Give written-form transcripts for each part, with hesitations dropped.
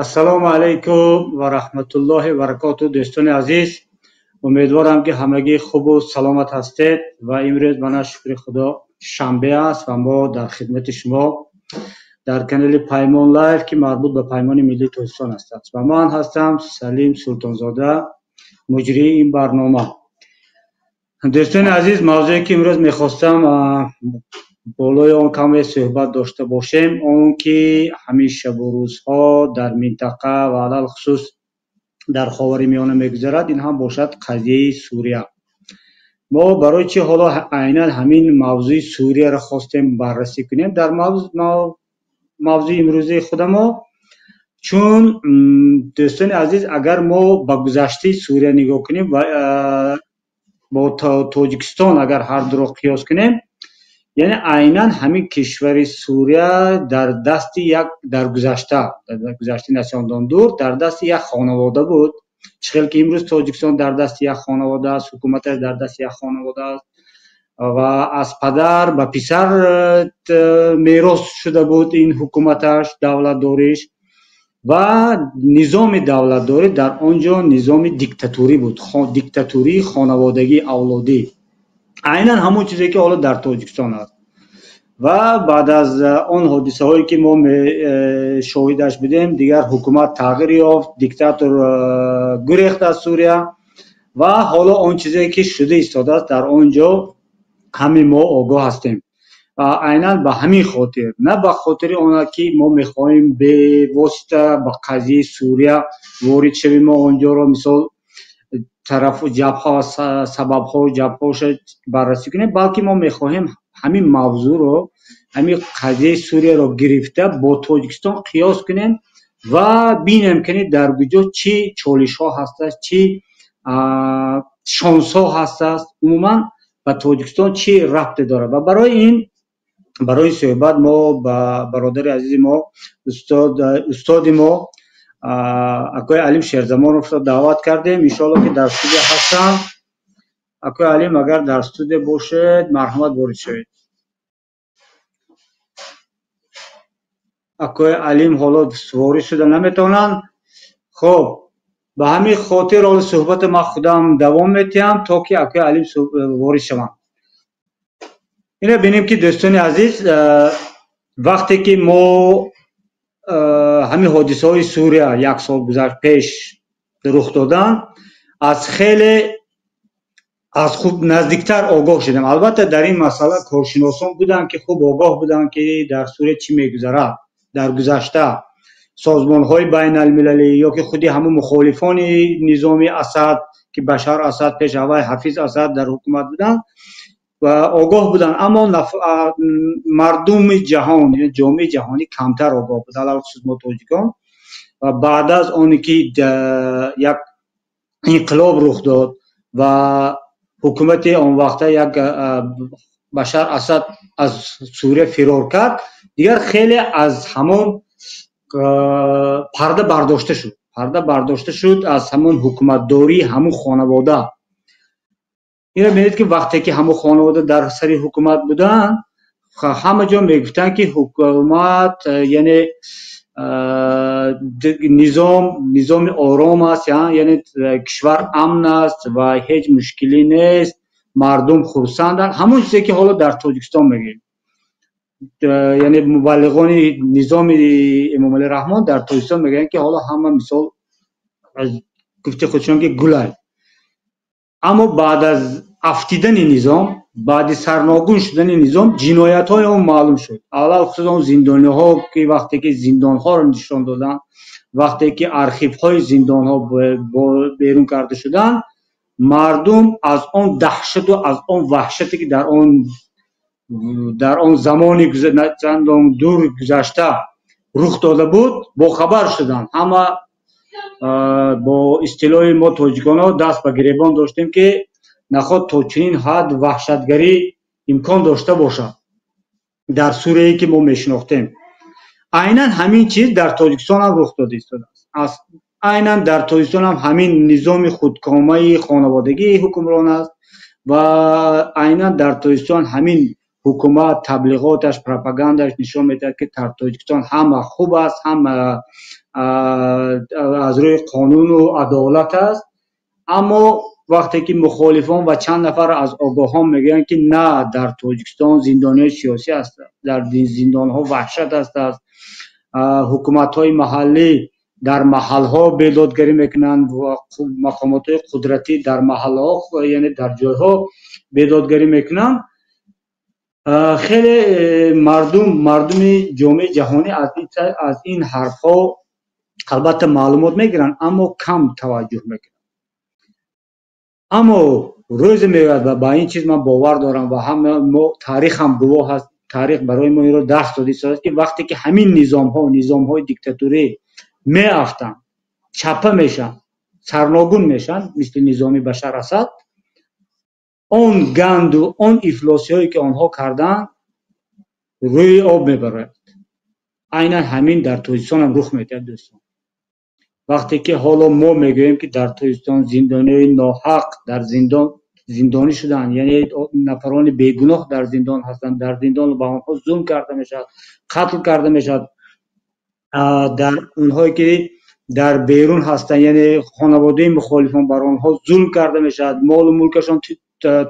ассалому алайкум ва раҳматуллоҳи ва баракотуҳ. Дӯстони азиз, умедворам ки ҳамагӣ хубу саломат ҳастед ва имрӯз мана шукри Худо шанбе аст ва мо дар хидмати шумо дар канали Паймон Лайв ки марбут ба Паймони Миллии Тоҷикистон ҳастад ва ман ҳастам Салим Султонзода, муҷрии ин барнома. дӯстони азиз, мавзӯе ки имрӯз мехостам болои он каме суҳбат дошта бошем, он ки ҳамин шабу рӯзҳо дар минтақа ва алалхусус дар Ховари Миёна мегузарад, ин ҳам бошад қазияи Сурия. мо барои чӣ ҳоло айнан ҳамин мавзӯи Сурияро хостем баррасӣ кунем дар мавзӯи имрӯзаи худамо, чун дӯстони азиз, агар мо ба гузаштаи Сурия нигоҳ кунем ва бо Тоҷикистон агар ҳардуро қиёс кунем, яъне айнан ҳамин кишвари Сурия дар гузашта насёндон дур дар дасти як хонавода буд. чӣ хел ки имрӯз Тоҷикистон дар дасти як хонавода аст, ҳукуматаш дар дасти як хонавода аст ва аз падар ба писар мерос шуда буд ин ҳукуматаш, давлатдориш ва низоми давлатдорӣ дар он ҷо низоми диктатурӣ буд, диктатурии хонаводагии авлодӣ, айнан ҳамон чизе ки ҳоло дар Тоҷикистон аст. ва баъд аз он ҳодисаҳое ки мо шоҳидаш будем, дигар ҳукумат тағйир ёфт, диктатор гурехт аз Сурия ва ҳоло он чизе ки шуда истодааст дар он ҷо ҳамин мо огоҳ ҳастем. айнан ба ҳамин хотир, на ба хотири он ки мо мехоҳем бевосита ба қазияи Сурия ворид шавем, мо он ҷоро мисол сабабҳоша баррасӣ кунем, балки мо мехоҳем ҳамин мавзӯъро, ҳамин қазияи Сурияро гирифта бо Тоҷикистон қиёс кунем ва бинем ки дар куҷо чӣ чолишҳо ҳастааст, чӣ шонсҳо ҳастааст, умуман ба Тоҷикистон чӣ рабте дорад. ва барои ин суҳбат мо ба бародари азизи мо, устоди мо акои Алим Шерзамоновро даъват кардем. иншоалло ки дар студия ҳастанд. акои Алим агар дар студия бошед, марҳамат ворид шавед. акои Алим ҳоло ворид шуда наметавонанд. хуб, ба ҳамин хотир ҳоло суҳбата ман худам давом метиҳам то ки акои Алим ворид шаванд. ина бинем ки дӯстони азиз, вақте ки мо ҳамин ҳодисаҳои Сурия як сол гузашт пеш рух доданд, аз хуб наздиктар огоҳ шудем. албатта дар ин масъала коршиносон буданд ки хуб огоҳ буданд ки дар Сурия чӣ мегузарад дар гузашта. созмонҳои байналмилалӣ ё ки худи ҳамон мухолифони низоми Асад ки Башар Асад, пешавай Ҳафиз Асад дар ҳукумат буданд ва огоҳ буданд, аммо мардуми ҷаҳон, ҷомеаи ҷаҳонӣ камтар огоҳ буд, алалхусус мо тоҷикон. ва баъд аз оне ки як инқилоб рух дод ва ҳукумати он вақта як Башар Асад аз Сурия фирор кард, дигар хеле аз ҳамон парда бардошта шуд аз ҳамон ҳукуматдории ҳамон хонавода. ина бинед ки вақте ки ҳамон хонавода дар сари ҳукумат буданд, ҳама ҷо мегуфтанд ки ҳукумат яъне низоми ором аст, яъне кишвар амн аст ва ҳеҷ мушкилӣ нест, мардум хурсанданд. ҳамон чизе ки ҳоло дар Тоҷикистон мегӯем, яъне мубаллиғони низоми Эмомалӣ Раҳмон дар Тоҷикистон мегӯянд ки ҳоло ҳама мисол гуфти худшон ки гулай. аммо баъд аз афтидани низом, баъди сарногун шудани низом, ҷиноятҳои он маълум шуд. алалхусус он зиндониҳо ки вақте ки зиндонҳоро нишон доданд, вақте ки архивҳои зиндонҳо берун карда шуданд, мардум аз он даҳшату аз он ваҳшате ки дар он замони чандон дур гузашта рух дода буд бохабар шуданд. ҳама бо истилоҳи мо тоҷиконҳо даст ба гиребон доштем ки наход то чунин ҳад ваҳшатгарӣ имкон дошта бошад дар Сурияе ки мо мешинохтем. айнан ҳамин чиз дар Тоҷикистон ҳам рух дода истодааст. айнан дар Тоҷикистон ҳам ҳамин низоми худкомаи хонаводагии ҳукмрон аст ва айнан дар Тоҷикистон ҳамин ҳукумат таблиғоташ, пропагандаш нишон медиҳад ки дар Тоҷикистон ҳама хуб аст, ҳама از روی قانون و عدالت است. اما وقتی که مخالفان و چند نفر از آگاهان میگن که نه، در تاجیکستان زندانی سیاسی است، در زندان ها وحشت است، حکومت های محلی در محل ها بیدادگری میکنند و مقامات قدرتی در محل ها یعنی در جای ها بیدادگری میکنند، خیلی مردم جامعه جهانی از این حرف ها البته معلومات میگیرن اما کم توجه میکنن. اما روز میاد و با این چیز من باور دارم و ما تاریخ هم گواه هست، تاریخ برای ما این رو درس داده است که وقتی که همین نظام های دیکتاتوری میافتن، چپه میشن، سرنگون میشن، مثل نظام بشار اسد، اون گند و اون افلاسی هایی که آنها کردن روی آب میبرد. عین همین در تاجیکستان هم رخ میده دوستان. وقتی که حالا ما میگوییم که در تاجیکستان زندانی ناحق در زندانی شدن، یعنی نفران بیگناه در زندان هستند، در زندان با آنها ظلم کرده میشد، قتل کرده میشد، در اونهایی که در بیرون هستند یعنی خانواده مخالفان بر آنها ظلم کرده میشد، مال و ملکشان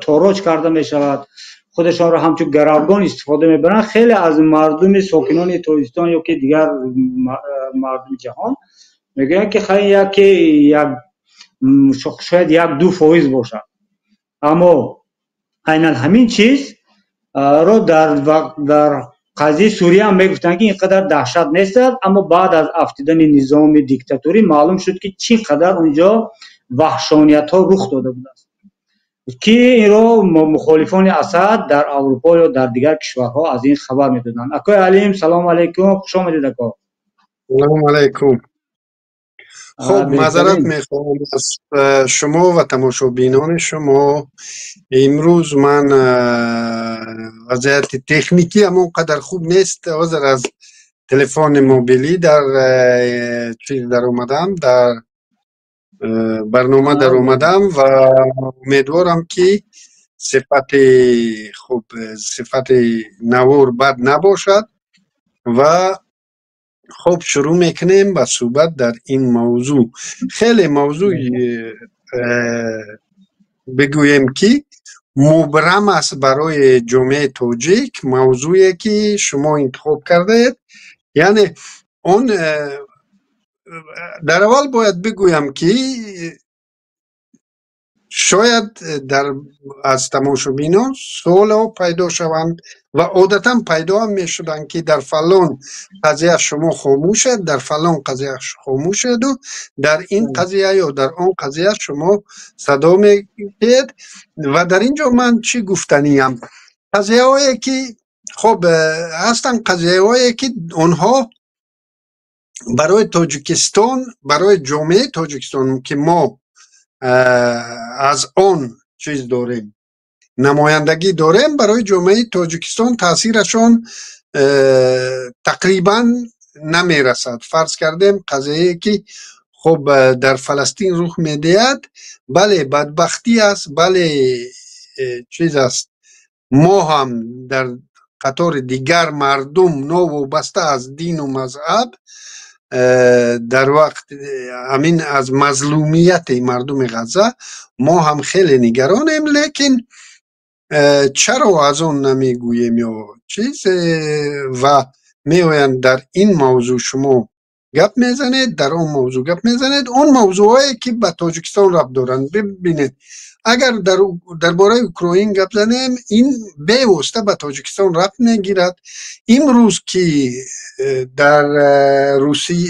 تاراج کرده میشود، خودشان را همچون گروگان استفاده میبرند. خیلی از مردم ساکنان تاجیکستان یا که دیگر مردم جهان میگن که خیلی شاید 1-2% باشد، اما عیناً همین چیز رو در قضیه سوریه هم میگفتن که اینقدر دهشت نیست، اما بعد از افتیدن نظام دیکتاتوری معلوم شد که چقدر اونجا وحشانیت ها رخ داده بود است که این رو مخالفان اسد در اروپا یا در دیگر کشورها از این خبر میدادن. اکای علیم سلام علیکم، خوش آمدید اکا. سلام علیکم. خب معذرت میخوام از شما و تماشابینان شما. امروز من وضعیت تکنیکی همون قدر خوب نیست، عذر از تلفن موبیلی در چیز در اومدم، در برنامه در اومدم و امیدوارم که صفت خوب، صفت نوار بد نباشد و خب شروع میکنیم به صحبت در این موضوع. خیلی موضوع بگویم که مبرم است برای جامعه تاجیک، موضوعی که شما انتخاب کردید. یعنی اون در اول باید بگویم که شاید از تماشابینان سوال ها پیدا شوند و عادتا پیدا هم می شدن که در فلان قضیه شما خاموشه، در فلان قضیه خاموشه و در این قضیه یا در آن قضیه شما صدا می گید. و در اینجا من چی گفتنیم؟ قضیه هایی که خب هستن، قضیه هایی که اونها برای تاجیکستان، برای جامعه تاجیکستان که ما از آن چیز داریم، نمایندگی داریم، برای جامعه تاجیکستان تاثیرشون تقریبا نمیرسد. فرض کردیم قضیه که خب در فلسطین رخ میدهد، بله بدبختی است، بله چیز است، ما هم در قطار دیگر مردم نوابسته از دین و مذهب در وقت همین از مظلومیت مردم غزه ما هم خیلی نگرانیم، لیکن چرا از اون نمیگوییم یا چیز و میوین در این موضوع شما گپ میزنید، در اون موضوع گپ میزنید، اون موضوعایی که به تاجیکستان ربط دارند. ببینید اگر درباره اوکراین گپ زنیم، این بیوسته به تاجیکستان ربط نگیرد. امروز که در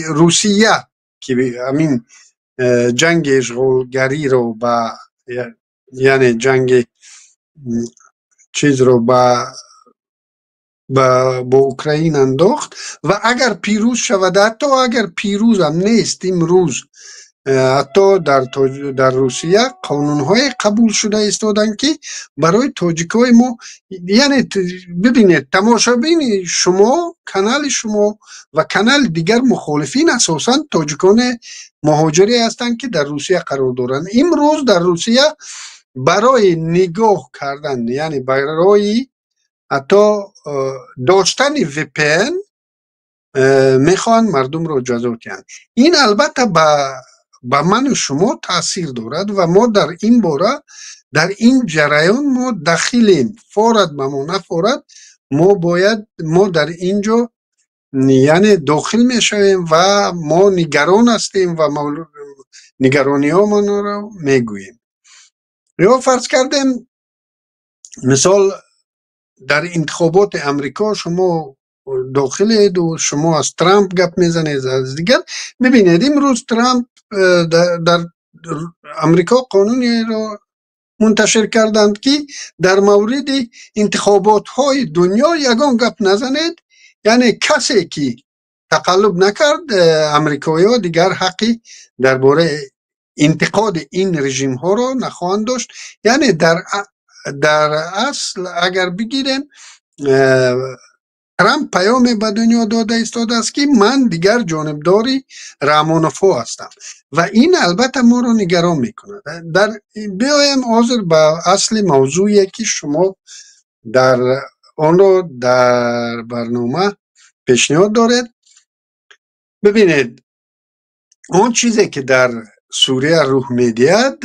روسیه که همین جنگ اشغالگری رو با یعنی جنگ چیز رو با اوکراین انداخت و اگر پیروز شود، حتی اگر پیروز هم نیست امروز، حتی در روسیه قانون‌های قبول شده ایستادن که برای تاجیکای ما، یعنی ببینید تماشابین شما، کانال شما و کانال دیگر مخالفین اساساً تاجیکان مهاجری هستند که در روسیه قرار دارند. امروز در روسیه برای نگاه کردن، یعنی برای حتی داشتن VPN میخوان مردم رو جذب کنند. این البته با من و شما تاثیر دارد و ما در این باره در این جریان ما داخلیم، فورد به ما نفورد ما در اینجا یعنی داخل میشویم و ما نگران هستیم و نگرانی ها ما رو میگوییم. یا فرض کردیم مثال در انتخابات امریکا شما داخلید و شما از ترامپ گپ میزنید از دیگر. ببینید امروز ترامپ در امریکا قانونی را منتشر کردند که در مورد انتخابات های دنیا یگان گپ نزنید، یعنی کسی که تقلب نکرد امریکایی ها دیگر حقی درباره انتقاد این رژیم ها را نخواهند داشت. یعنی در اصل اگر بگیریم ترامپ پیام به دنیا داده ایستاده است که من دیگر جانبداری رامانوفو هستم و این البته ما رو نگران میکنه. بیایم حاضر به اصل موضوعی که شما در آن رو در برنامه پیشنهاد دارید. ببینید اون چیزی که در سوریه رخ میدهد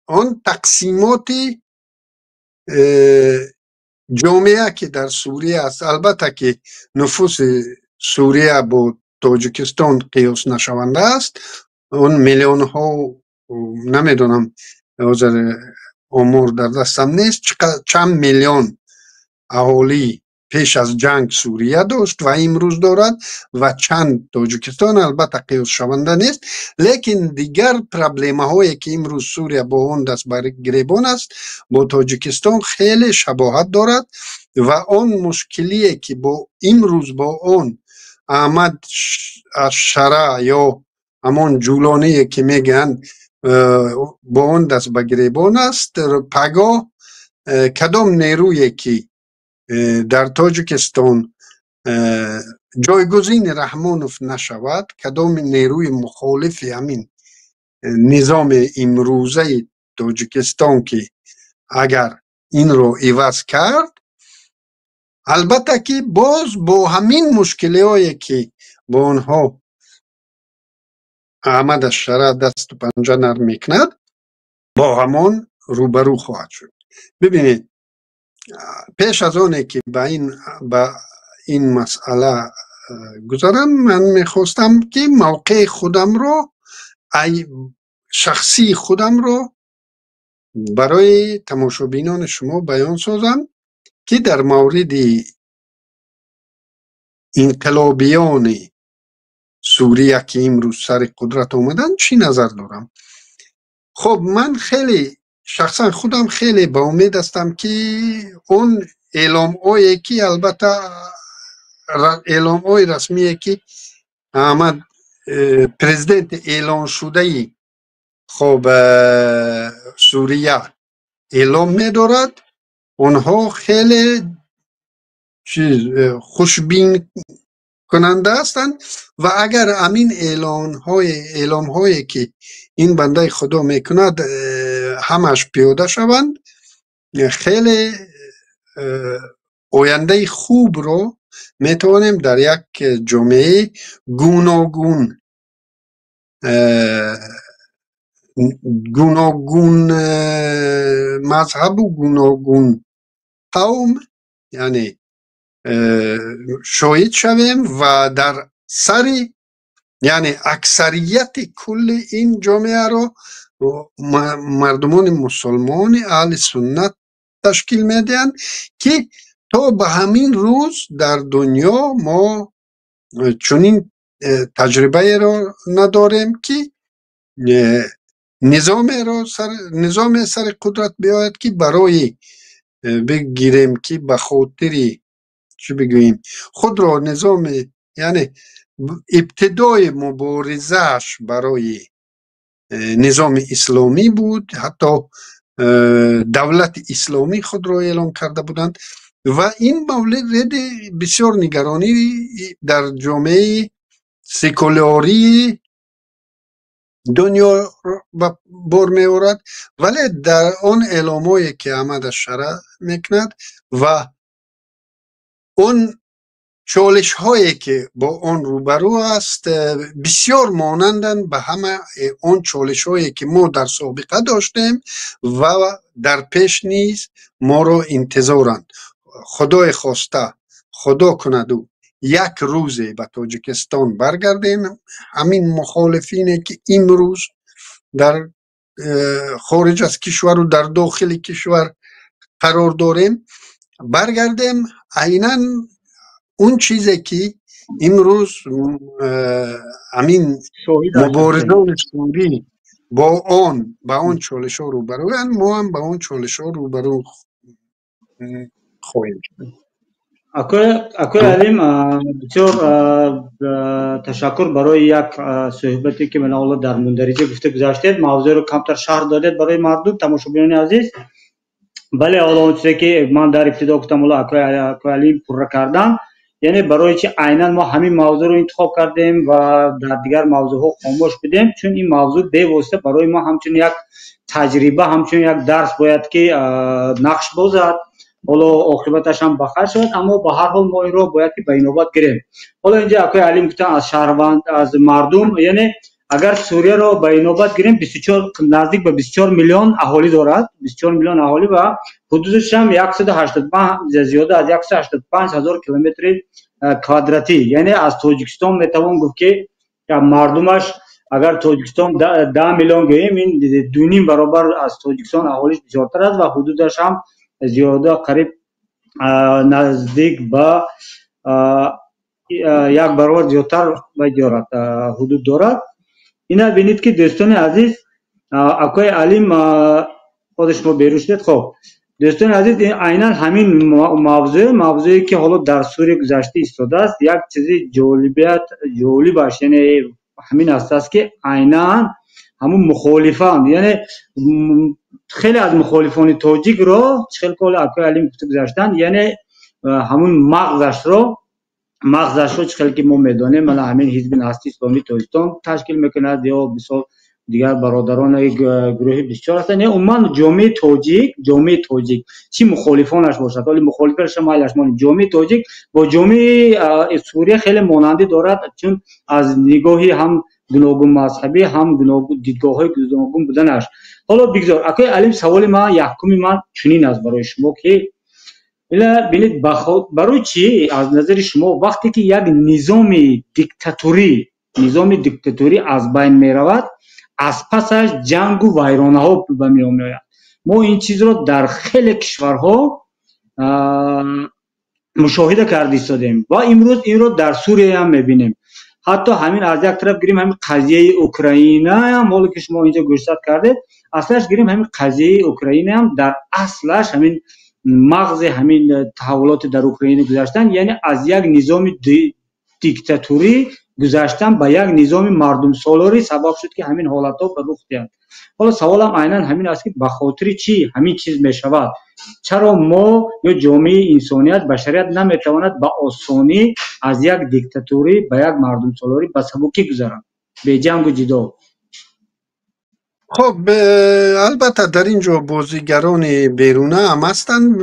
اون تقسیماتی جامعه که در سوریه است، البته که نفوس سوریه با تاجیکستان قیاس نشونده است، اون میلیون ها نمیدونم حاضر امور در دستم نیست چند میلیون اهالی پیش از جنگ سوریه داشت و امروز دارد و چند تاجیکستان، البته قیاس شونده نیست. لیکن دیگر پرابلم هایی که امروز سوریه با اون دست بر گریبان است با تاجیکستان خیلی شباهت دارد و اون مشکلی که با امروز با اون احمد الشرع یا همون جولانی که میگن با اون دست بر گریبان است، پگاه کدام نیرویی که در تاجیکستان جایگزین رحمانوف نشود، کدام نیروی مخالف همین نظام امروزه تاجیکستان که اگر این رو عوض کرد، البته که باز با همین مشکلی هایی که با آنها احمد الشرع دست و پنجه نرم میکند با همان روبرو خواهد شد. ببینید پیش از آنه که به این مسئله گذارم، من میخواستم که موقع خودم رو شخصی خودم رو برای تماشابینان شما بیان سازم که در مورد انقلابیان سوریه که امروز سر قدرت آمدن چی نظر دارم. خب من خیلی شخصا خودم خیلی با امید هستم که اون اعلام هایی که البته اعلام های رسمی که احمد پرزیدنت اعلان شده ای خب سوریه اعلام می دارد، اونها خیلی خوشبین کننده هستند و اگر امین اعلام هایی که این بنده خدا میکند همش پیاده شوند، خیلی آینده خوب رو میتوانیم در یک جامعه گوناگون مذهب و گوناگون قوم یعنی شاهد شویم و در سر یعنی اکثریت کل این جامعه رو مردمان مسلمان اهل سنت تشکیل میدن که تا به همین روز در دنیا ما چنین تجربه رو نداریم که نظام سر قدرت بیاید که برای بگیریم که به خاطر چی بگوییم خود را نظام یعنی ابتدای مبارزش برای نظام اسلامی بود، حتی دولت اسلامی خود را اعلام کرده بودند و این مورد بسیار نگرانی در جامعه سکولاری دنیا بار می آورد. ولی در آن اعلامایی که احمد الشرع میکند و اون چالش هایی که با آن روبرو است بسیار مانندن به همه آن چالش هایی که ما در سابقه داشتیم و در پیش نیز ما رو انتظارند. خدای خواسته خدا کندو یک روزی به تاجیکستان برگردیم، همین مخالفینه که امروز در خارج از کشور و در داخل کشور قرار داریم برگردیم، عیناً اون چیزی که امروز همین مبارزان سوری با آن چالش ها روبرو هستند، ما هم با اون چالش ها روبرو خواهیم شد. اکوی علیم بسیار تشکر برای یک صحبتی که من اولا در مندرجه گفته گذاشتید، موضوع رو کمتر شرح دادید برای مردم تماشاگران عزیز. بله، حالا اون چیزی که من در ابتدا گفتم اولا اکوی علیم پر کردن، یعنی برای چی عیناً ما همین موضوع رو انتخاب کردیم و در دیگر موضوع ها خاموش بدیم، چون این موضوع به واسطه برای ما همچون یک تجربه، همچون یک درس باید که نقش بازد، حالا عاقبتش هم بخیر شد، اما به هر حال ما این رو باید که به نوبت گیریم. حالا اینجا اکوی علیم گفتن از شهروند، از مردم، یعنی اگر سوریه رو به نوبت گیریم 24 نزدیک به 24 میلیون اهالی دارد، 24 میلیون اهالی و حدودش هم 185 زیاده از 185 هزار کیلومتر کوادراتی، یعنی از تاجیکستان میتوان گفت که مردمش اگر تاجیکستان 10 میلیون گوییم، این 2.5 برابر از تاجیکستان اهالیش بسیارتر است و حدودش هم زیاده قریب نزدیک به 1 برابر زیادتر دارد، حدود دارد. اینا بینید که دوستان عزیز اکوی علیم خودش ما بیرون شد. خب دوستان عزیز، عیناً همین موضوعی که حالا در سوریه گذشته ایستاده است، یک چیزی جالبش یعنی همین است که عیناً همون مخالفان، یعنی خیلی از مخالفان تاجیک رو خیلی کل اکوی علیم گذاشتن، یعنی همون مغزش رو خیلی که ما میدانیم، من همین حزب نهضتی اسلامی تاجیکستان تشکیل میکند یا بسیار دیگر برادران گروه بسیار هستند، یعنی عموما جامعه تاجیک چی مخالفانش باشد، ولی مخالفش مایلش ما جامعه تاجیک با جامعه سوریه خیلی مانندی دارد، چون از نگاهی هم گوناگون مذهبی هم گوناگون دیدگاه‌های گوناگون بودنش. حالا بگذار اکوی علیم، سوال من یکمی من چنین است برای شما که ببینید برای چی از نظر شما وقتی که یک نظام دیکتاتوری از بین می رود، از پسش جنگ و ویرانه ها به میان میآید؟ ما این چیز رو در خیلی کشورها مشاهده کرده ایستادیم و امروز این رو در سوریه هم میبینیم. حتی همین از یک طرف گیریم همین قضیه اوکراین هم، حالا که شما اینجا گوشزد کردید، اصلش گیریم همین قضیه اوکراین هم در اصلش همین مغز همین تحولات در اوکراین گذاشتن، یعنی از یک نظام دیکتاتوری گذاشتن به یک نظام مردم سالاری سبب شد که همین حالت ها به رخ بیاید. حالا سوالم عیناً همین است که به خاطر چی همین چیز می شود؟ چرا ما یا جامعه انسانیت بشریت نمیتواند به آسانی از یک دیکتاتوری به یک مردم سالاری به سبکی گذارند به جنگ و جدال؟ خب البته در اینجا بازیگران بیرونه هم هستند،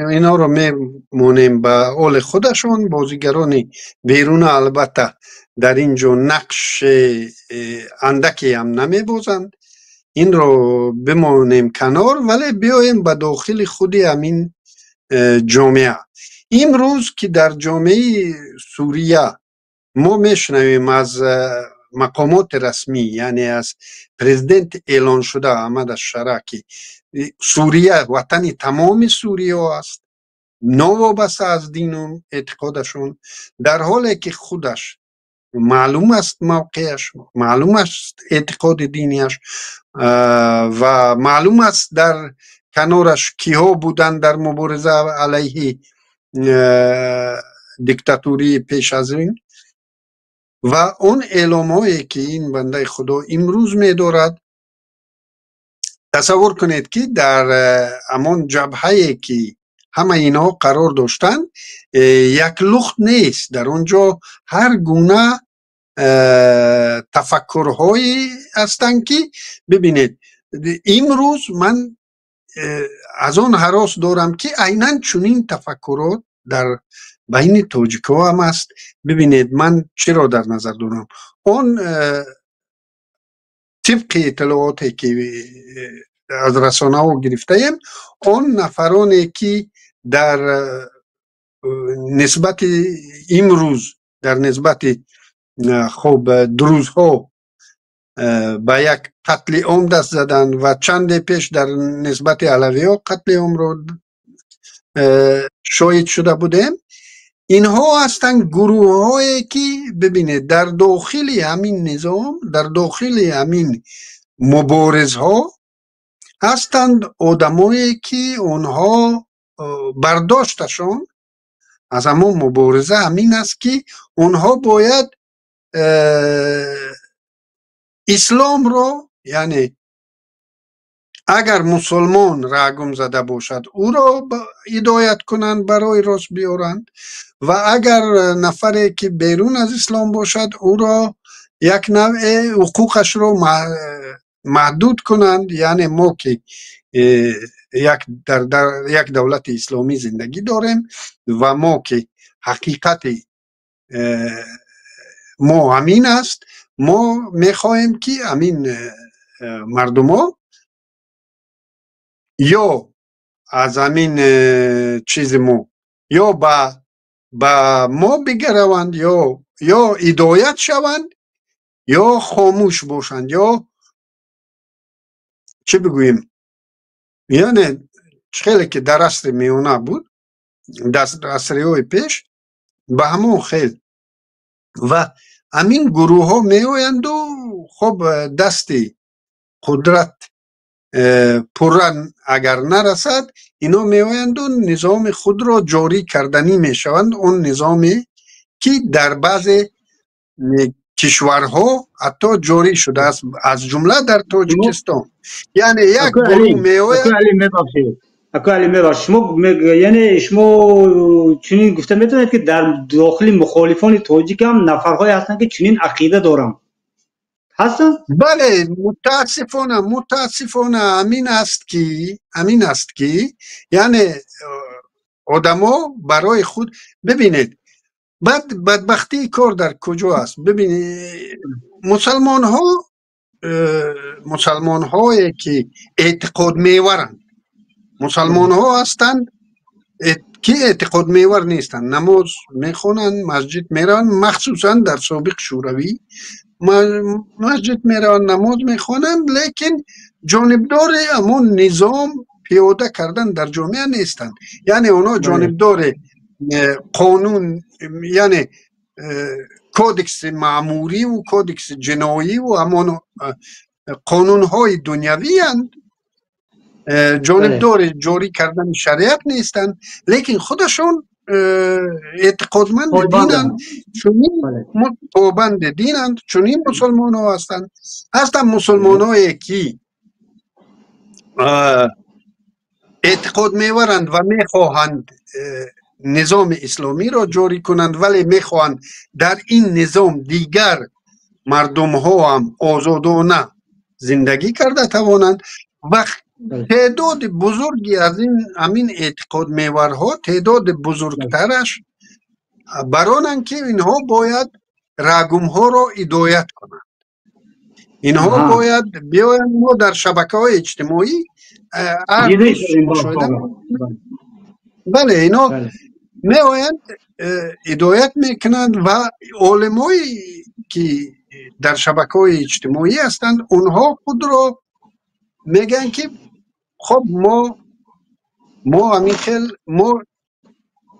اینا رو میمونیم به حال خودشون. بازیگران بیرونه البته در اینجا نقش اندکی هم نمیبازند، این رو بمانیم کنار، ولی بیایم به داخل خود همین جامعه. امروز که در جامعه سوریه ما میشنویم از مقامات رسمی، یعنی از پرزیدنت اعلان شده احمد الشرا که سوریه وطن تمام سوریه است، نوابسته از دین و اعتقادشون، در حالی که خودش معلوم است موقعش، معلوم است اعتقاد دینیش و معلوم است در کنارش کیها بودن در مبارزه علیه دیکتاتوری پیش از این. و اون اعلام هایی که این بنده خدا امروز می دارد، تصور کنید که در امان جبهه‌ای که همه اینا قرار داشتن یک لخت نیست، در اونجا هر گونه تفکرهایی هستند که ببینید امروز من از اون هراس دارم که عیناً چنین تفکرات در بین تاجیک‌ها هم است. ببینید من چرا در نظر دارم اون طبق اطلاعاتی که از رسانه ها گرفته ایم، اون نفرانی که در نسبت امروز در نسبت خب دروزها به یک قتل عام دست زدن و چند پیش در نسبت علوی ها قتل عام رو شاهد شده بودیم. اینها هستند گروه هایی که ببینید در داخل همین نظام، در داخل همین مبارز ها هستند آدمایی که اونها برداشتشون از همون مبارزه همین است که اونها باید اسلام رو، یعنی اگر مسلمان رگم زده باشد او را هدایت کنند برای راست بیارند و اگر نفری که بیرون از اسلام باشد او را یک نوع حقوقش رو محدود کنند. یعنی ما که در یک دولت اسلامی زندگی داریم و ما که حقیقت ما همین است، ما میخواهیم که همین مردم ها یا از همین چیز ما یا با ما بگروند یا هدایت شوند یا خاموش باشند یا چه بگوییم، یعنی خیلی که در عصر میونه بود، در عصرهای پیش به همون خیل و همین گروه ها می آیند و خب دست قدرت پرن اگر نرسد اینا می آیند و نظام خود را جاری کردنی می شوند. اون نظامی که در بعض کشورها حتی جاری شده است، از جمله در تاجیکستان. یعنی یک گروه می آید اکو علی میبخش یعنی شما چنین گفته میتونید که در داخل مخالفان تاجیک هم نفرهای هستن که چنین عقیده دارن هستن؟ بله، متاسفانه همین است که یعنی آدما برای خود ببینید بدبختی کار در کجا است. ببینید مسلمان هایی که اعتقاد میورند، مسلمان ها هستند که اعتقاد میور نیستند، نماز میخونند، مسجد میرن، مخصوصا در سابق شوروی مسجد میرن، نماز میخونند، لیکن جانبدار همون نظام پیاده کردن در جامعه نیستند. یعنی اونا جانبدار قانون، یعنی کودکس معموری و کودکس جنایی و همون قانون های دنیوی هستند، جانبدار جاری کردن شریعت نیستند، لیکن خودشون اعتقادمند دینند، چونین پابند دینند، چونین مسلمان ها هستند. مسلمان هایی که اعتقاد میورند و میخواهند نظام اسلامی را جاری کنند، ولی میخواهند در این نظام دیگر مردم ها هم آزادانه زندگی کرده توانند و تعداد بزرگی از همین اعتقاد میورها، تعداد بزرگترش برانند که اینها باید رگم ها را هدایت کنند. اینها باید بیاین ما در شبکه های اجتماعی بله اینا می آیند هدایت میکنند و علمایی که در شبکه های اجتماعی هستند اونها خود را میگن که خب ما همین خیل ما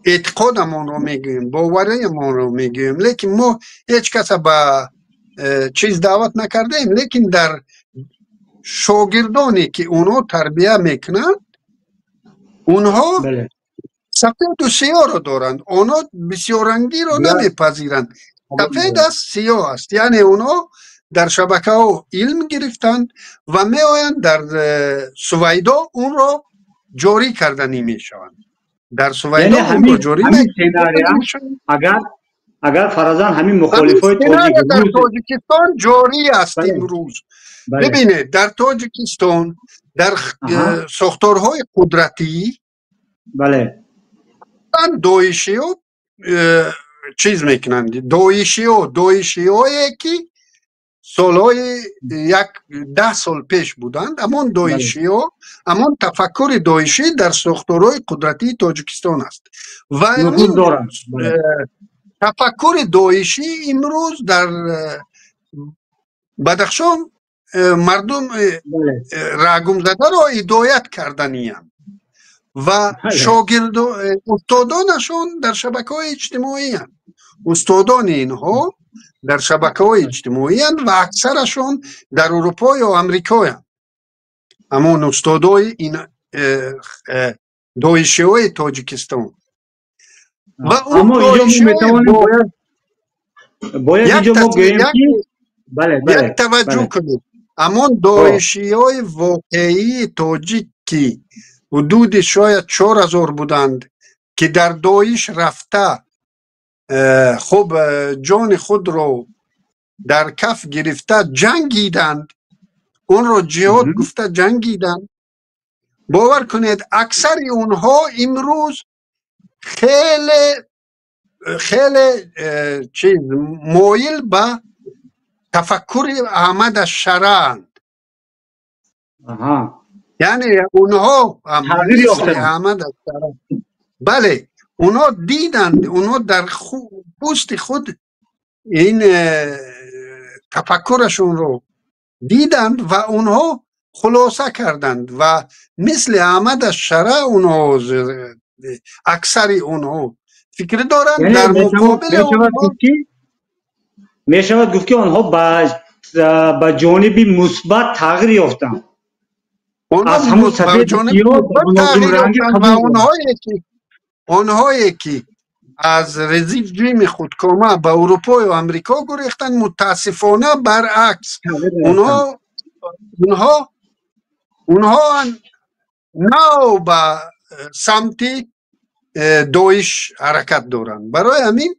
اعتقادمون رو میگیم، باورمون رو میگیم، لیکن ما هیچ کس به چیز دعوت نکردیم، لیکن در شاگردانی که اونها تربیه میکنند اونها سفید و سیاه رو دارند، اونها بسیارنگی رو نمیپذیرند، سفید است سیاه است. یعنی اونها در شبکه ها علم گرفتند و می آیند در سویدا اون رو جاری کردنی می شوند. در سویدا یعنی اون رو جاری اگر فرضاً همین مخالفای در تاجیکستان جاری است امروز. ببینید در تاجیکستان در ساختارهای قدرتی بله دویشی ها چیز میکنند. دویشی هایی که سالهای 10 سال پیش بودند. همون دویشی ها، همون تفکر دویشی در ساختارهای قدرتی تاجیکستان است و نفوذ این دارند. تفکر دویشی امروز در بدخشان مردم رگم زده را هدایت کردنی هم و شاگرد استادانشون در شبکه‌های اجتماعی هم. استادان اینها در شبکه‌های اجتماعی هم و اکثرشون در اروپا یا امریکا هم. همون استادای این دویشی‌های تاجیکستان و اون دویشی‌های باید اینجا ما گوییم که یک توجه کنید. همون دویشی‌های واقعی تاجیک که حدود شاید 4000 بودند که در دویش رفته خب جان خود رو در کف گرفته جنگیدند، اون رو جهاد گفته جنگیدند. باور کنید اکثر اونها امروز خیلی چیز مایل به تفکر احمد شرعند. یعنی اونها مثل احمد شرع، بله اونها دیدند، اونها در پوست خود این تفکرشون رو دیدند و اونها خلاصه کردند و مثل احمد شرع اونها اکثر اونها فکر دارند. یعنی در مقابل می شود گفت که آنها با جانب مثبت تغییر یافتند. از همون سطح تغییر یافتند و اونهایی که از رژیم خودکامه به اروپا و امریکا گریختند متاسفانه برعکس اونها نو به سمت دویش حرکت دارند. برای همین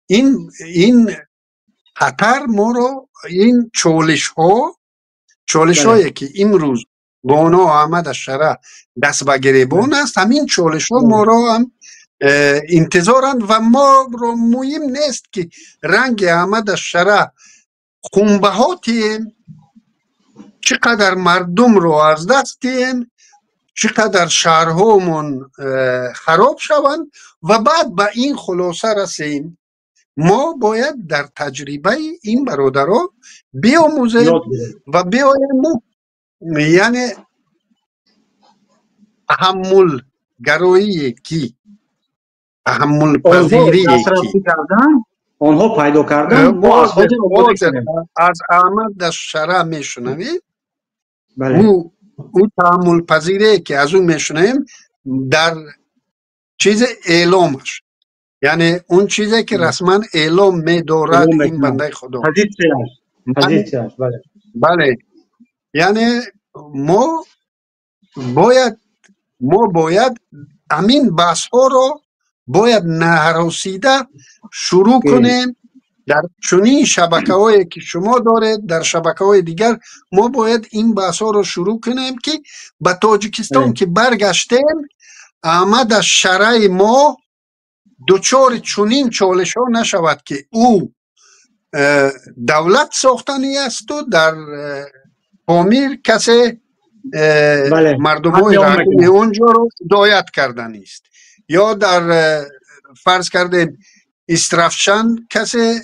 این خطر ما رو، این چالش هایی که امروز بانا احمد شرع دست به گریبان است، همین چالش ها ما رو هم انتظارند و ما رو مهم نیست که رنگ احمد شرع خونبه ها تیم، چقدر مردم رو از دست تیم، چقدر شهرهامون خراب شوند و بعد به این خلاصه رسیم. ما باید در تجربه این برادرها بیاموزیم و بیایم یعنی تحمل گرایی کی، تحمل پذیری کی آنها پیدا کردن از احمد شرع میشنویم. او تحمل پذیری که از اون میشنویم در چیز اعلامش، یعنی اون چیزی که رسما اعلام می‌دارد این بنده خدا. بله یعنی ما باید همین بحث ها رو باید نهراسیده شروع کنیم در چنین شبکه هایی که شما دارید، در شبکه های دیگر ما باید این بحث ها رو شروع کنیم که به تاجیکستان که برگشتیم احمد شرع ما دوچار چنین چالش ها نشود که او دولت ساختنی است و در پامیر کسی مردم های رقمی اونجا رو هدایت کردنی است، یا در فرض کردیم استرافشان کسی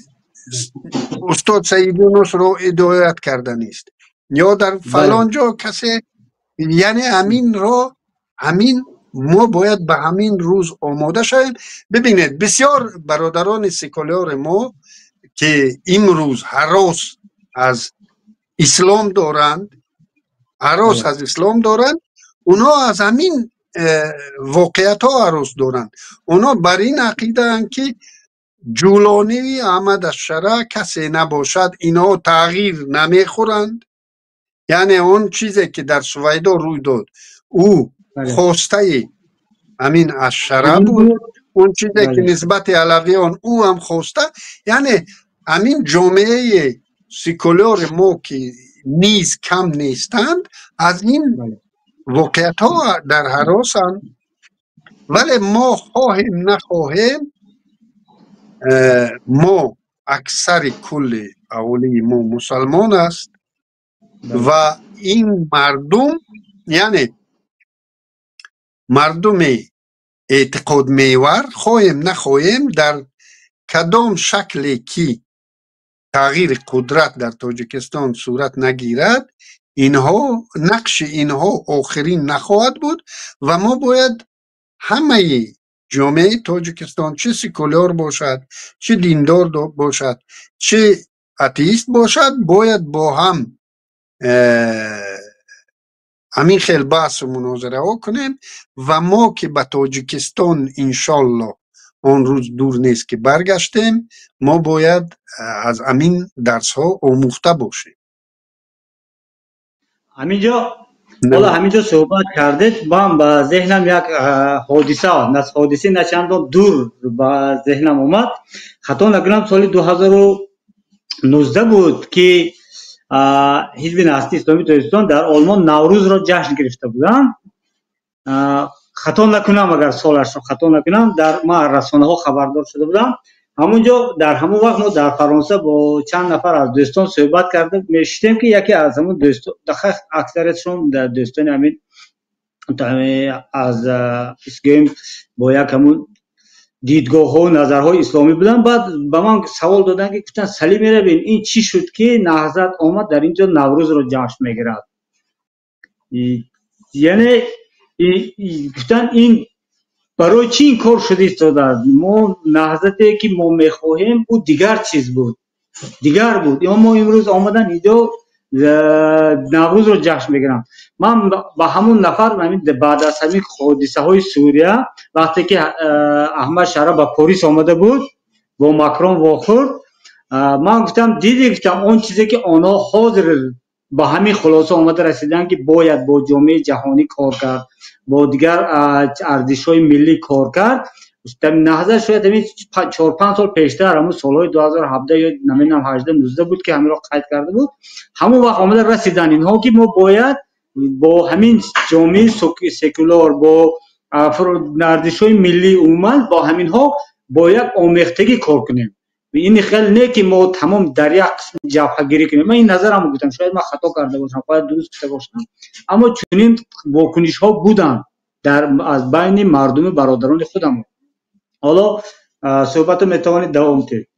استاد سعید یونس رو هدایت کردنی است، یا در فلان جا کسی. یعنی همین ما باید به همین روز آماده شویم. ببینید بسیار برادران سکولار ما که امروز هراس از اسلام دارند، اونا از همین واقعیت ها هراس دارند. اونا بر این عقیده اند که جولانی احمد شرع کسی نباشد، اینا تغییر نمیخورند. یعنی اون چیزی که در سویدا روی داد او خواسته همین از شرع بود، اون چیزی که نسبت علویان او هم خواسته. یعنی همین جامعه سکولار ما که نیز کم نیستند از این واقعیت ها در هراسند ولی ما خواهیم نخواهیم ما اکثر کل اولی ما مسلمان است بله. و این مردم یعنی مردم اعتقاد میور خواهیم نخواهیم در کدام شکلی که تغییر قدرت در تاجیکستان صورت نگیرد اینها نقش اینها آخرین نخواهد بود و ما باید همه جامعه تاجیکستان چه سکولار باشد چه دیندار باشد چه اتیست باشد باید با هم همین خیل بحث و مناظره ها کنیم و ما که به تاجیکستان انشالله آن روز دور نیست که برگشتیم ما باید از همین درس ها آموخته باشیم. همینجا حالا نه. همینجا صحبت کردید با هم به ذهنم یک حادثه نه چندان دور به ذهنم اومد. خطا نکنم سال 2019 بود که حزب نسلی اسلامی تاجیکستان در آلمان نوروز را جشن گرفته بودند. خطا نکنم اگر سالش را خطا نکنم در ما رسانه ها خبردار شده بودم. همونجا در همون وقت ما در فرانسه با چند نفر از دوستان صحبت کردیم. میشتیم که یکی از همون دوستان اکثرشون در دوستان همین از اسگیم با یک همون دیدگاه ها و نظرهای اسلامی بودن. بعد به من سوال دادن که گفتن سلیم میره ببین این چی شد که نهضت آمد در اینجا نوروز رو جشن میگیرد. یعنی گفتن این برای چی این کار شده ایستاده؟ ما نهضتی که ما میخواهیم او دیگر چیز بود، دیگر بود. یا ما امروز آمدن اینجا نوروز رو جشن میگیرم. من با همون نفر بعد از همین حادثه های سوریه وقتی که احمد شرا با پلیس آمده بود با مکرون واخورد، من گفتم دیدی گفتم اون چیزی که آنها حاضر با همین خلاصه آمده رسیدن که باید با جامعه جهانی کار کرد، با دیگر ارزش‌های ملی کار کرد. در نهضت شاید همین 4-5 سال پیشتر همون سالهای 2017 یا نمیدونم 18 19 بود که همین را قید کرده بود. همون وقت آمده رسیدن اینها که ما باید با همین جامعه سکولار با ارزش‌های ملی عموما با همین ها باید آمیختگی کار کنیم. این خیلی نه که ما تمام در یک جبهه گیری کنیم. من این نظرمو گفتم، شاید من خطا کرده باشم، باید درست گفته باشم، اما چنین واکنش ها بودن در از بین مردم برادران خودم. حالا صحبت میتوانید دوام دهید.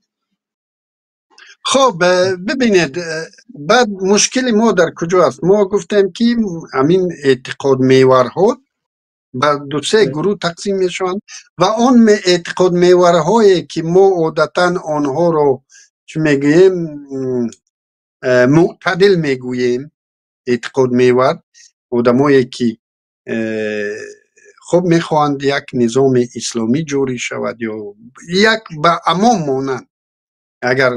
خب ببینید بعد مشکل ما در کجا است؟ ما گفتیم که همین اعتقاد میورها به دو سه گروه تقسیم میشوند و آن اعتقاد میورهایی که ما عادتا آنها رو چه میگوییم معتدل میگوییم اعتقاد میور آدمایی که خب میخواهند یک نظام اسلامی جوری شود یا یک به امام مانند اگر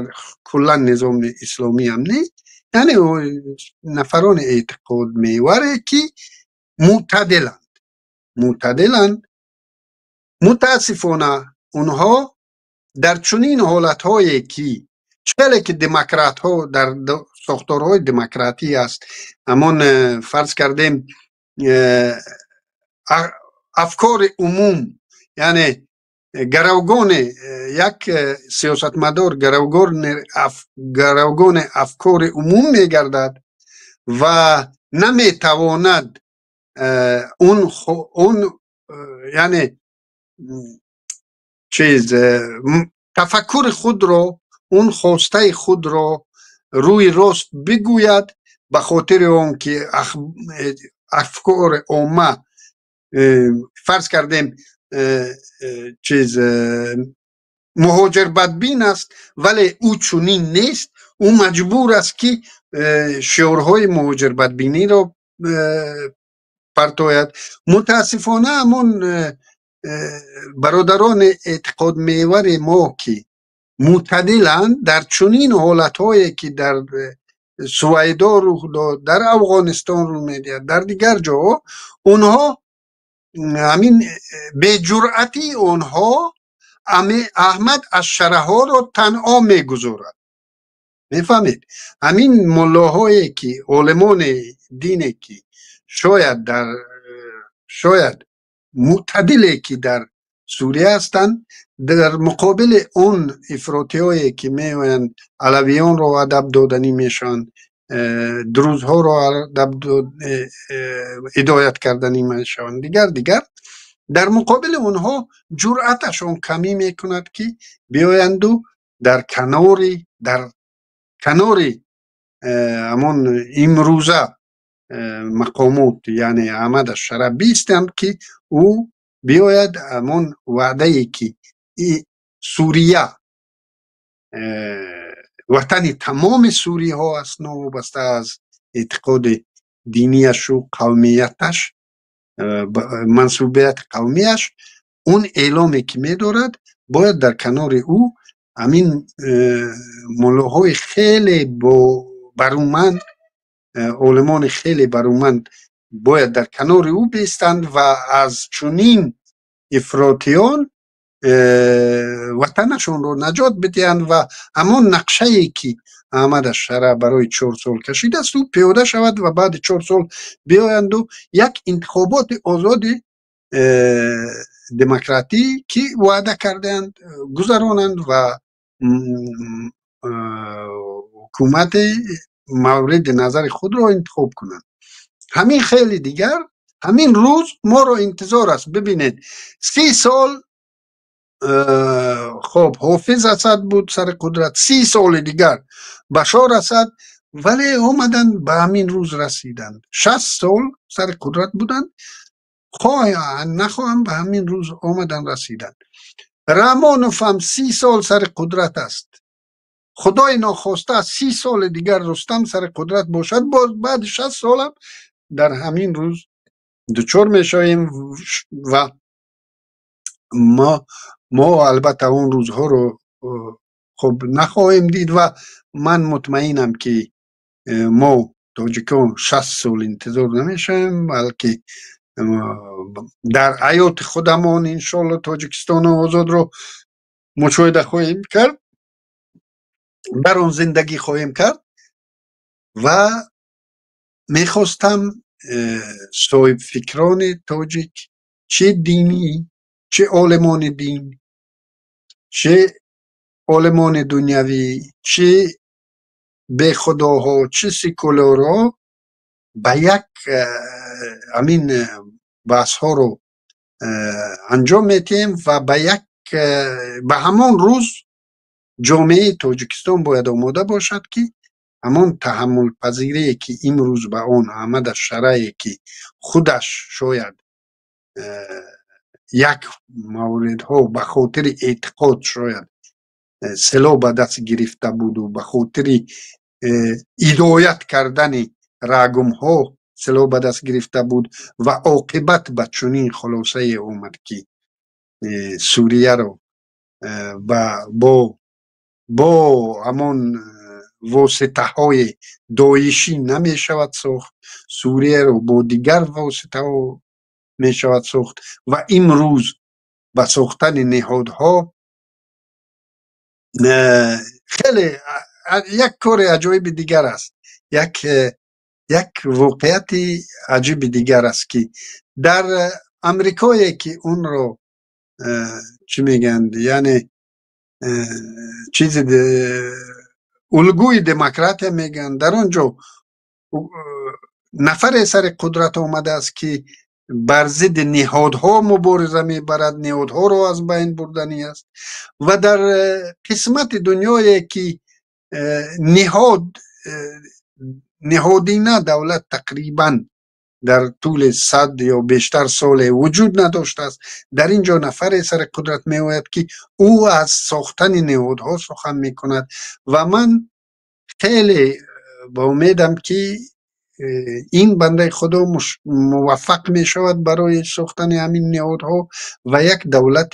کلا نظام اسلامی هم نیست، یعنی نفران اعتقاد میوره که معتدلند. متاسفانه اونها در چنین حالت هایی که چقدر که دموکرات ها در ساختارهای دموکراتی است، امان فرض کردیم افکار عموم، یعنی گروگان یک سیاستمدار گروگان افکار عموم میگردد و نمیتواند اون یعنی تفکر خود رو، اون خواسته خود رو روی راست بگوید، به خاطر اون که افکار عامه فرض کردیم مهاجر بدبین است ولی او چنین نیست، او مجبور است که شعارهای مهاجر بدبینی رو پرتوید. متاسفانه همون برادران اعتقاد میور ما که معتدلند در چنین حالتهایی که در سویدا رو داد، در افغانستان رو میدید، در دیگر جا، اونها همین به جرأتی اونها احمد اشرها رو تنها میگذارد. میفهمید؟ همین ملاهایی که علمان دینی که شاید معتدلی که در سوریه هستند، در مقابل اون افراطیایی که میوین علویان رو ادب دادنی میشن، دروزها رو هدایت کردنی میشن، دیگر در مقابل اونها جرأتشون کمی میکند که بیایند و در کناری همون امروزه مقامات یعنی احمد شرع بیستند که او بیاید همون وعده ای که سوریه وطن تمام سوری ها است، وابسته از اعتقاد دینیش و قومیتش، منصوبیت قومیش، اون اعلامی که می دارد باید در کنار او همین ملاهای خیلی برومند، علمان خیلی برومند باید در کنار او بیستند و از چنین افراطیان وطنشون رو نجات بدهند و همون نقشه ای که احمد شرع برای 4 سال کشیده است او پیاده شود و بعد 4 سال بیایند و یک انتخابات آزاد دموکراتی که وعده کردند گذرانند و حکومت مورد نظر خود را انتخاب کنند. همین خیلی دیگر، همین روز ما رو انتظار است. ببینید 30 سال خب حافظ اسد بود سر قدرت، 30 سال دیگر بشار اسد، ولی آمدن به همین روز رسیدند. 60 سال سر قدرت بودند، نخواهم به همین روز آمدن رسیدند. رحمانوف هم 30 سال سر قدرت است، خدای ناخواسته 30 سال دیگر رستم سر قدرت باشد، باز بعد 60 سال هم در همین روز دچار میشویم و ما البته اون روزها رو خب نخواهیم دید و من مطمئنم که ما تاجیکان 60 سال انتظار نمیشیم، بلکه در حیات خودمان انشالله تاجیکستان آزاد رو مشاهده خواهیم کرد، در اون زندگی خواهیم کرد. و میخواستم صاحب فکران تاجیک، چه دینی، چه عالمان دین، چه عالمان دنیوی، چه به خداها، چه سیکولارها، به یک همین بحث ها رو انجام میتیم و به همون روز جامعه تاجیکستان باید آماده باشد که همون تحمل پذیری که امروز به اون احمد شرعی که خودش شاید یک مورد ها به خاطر اعتقاد شاید سلاح به دست گرفته بود و به خاطر هدایت کردن رگم ها سلاح به دست گرفته بود و عاقبت به چنین خلاصه اومد که سوریه رو با همون واسطه های داعشی نمی شود ساخت، سوریه رو با دیگر واسطه ها می شود ساخت و امروز به ساختن نهادها خیلی یک کار عجایب دیگر است. یک واقعیت عجیب دیگر است که در امریکایی که اون رو چی میگن، یعنی چیز الگوی دموکرات میگن، در اونجا نفر سر قدرت آمده است که بر ضد نهادها مبارزه میبرد، نهادها رو از بین بردنی است. و در قسمت دنیایی که نهادینه دولت تقریبا در طول 100 یا بیشتر سال وجود نداشته است، در اینجا نفر سر قدرت می آید که او از ساختن نهادها سخن می کند و من خیلی با امیدم که این بنده خدا موفق می شود برای ساختن همین نهادها و یک دولت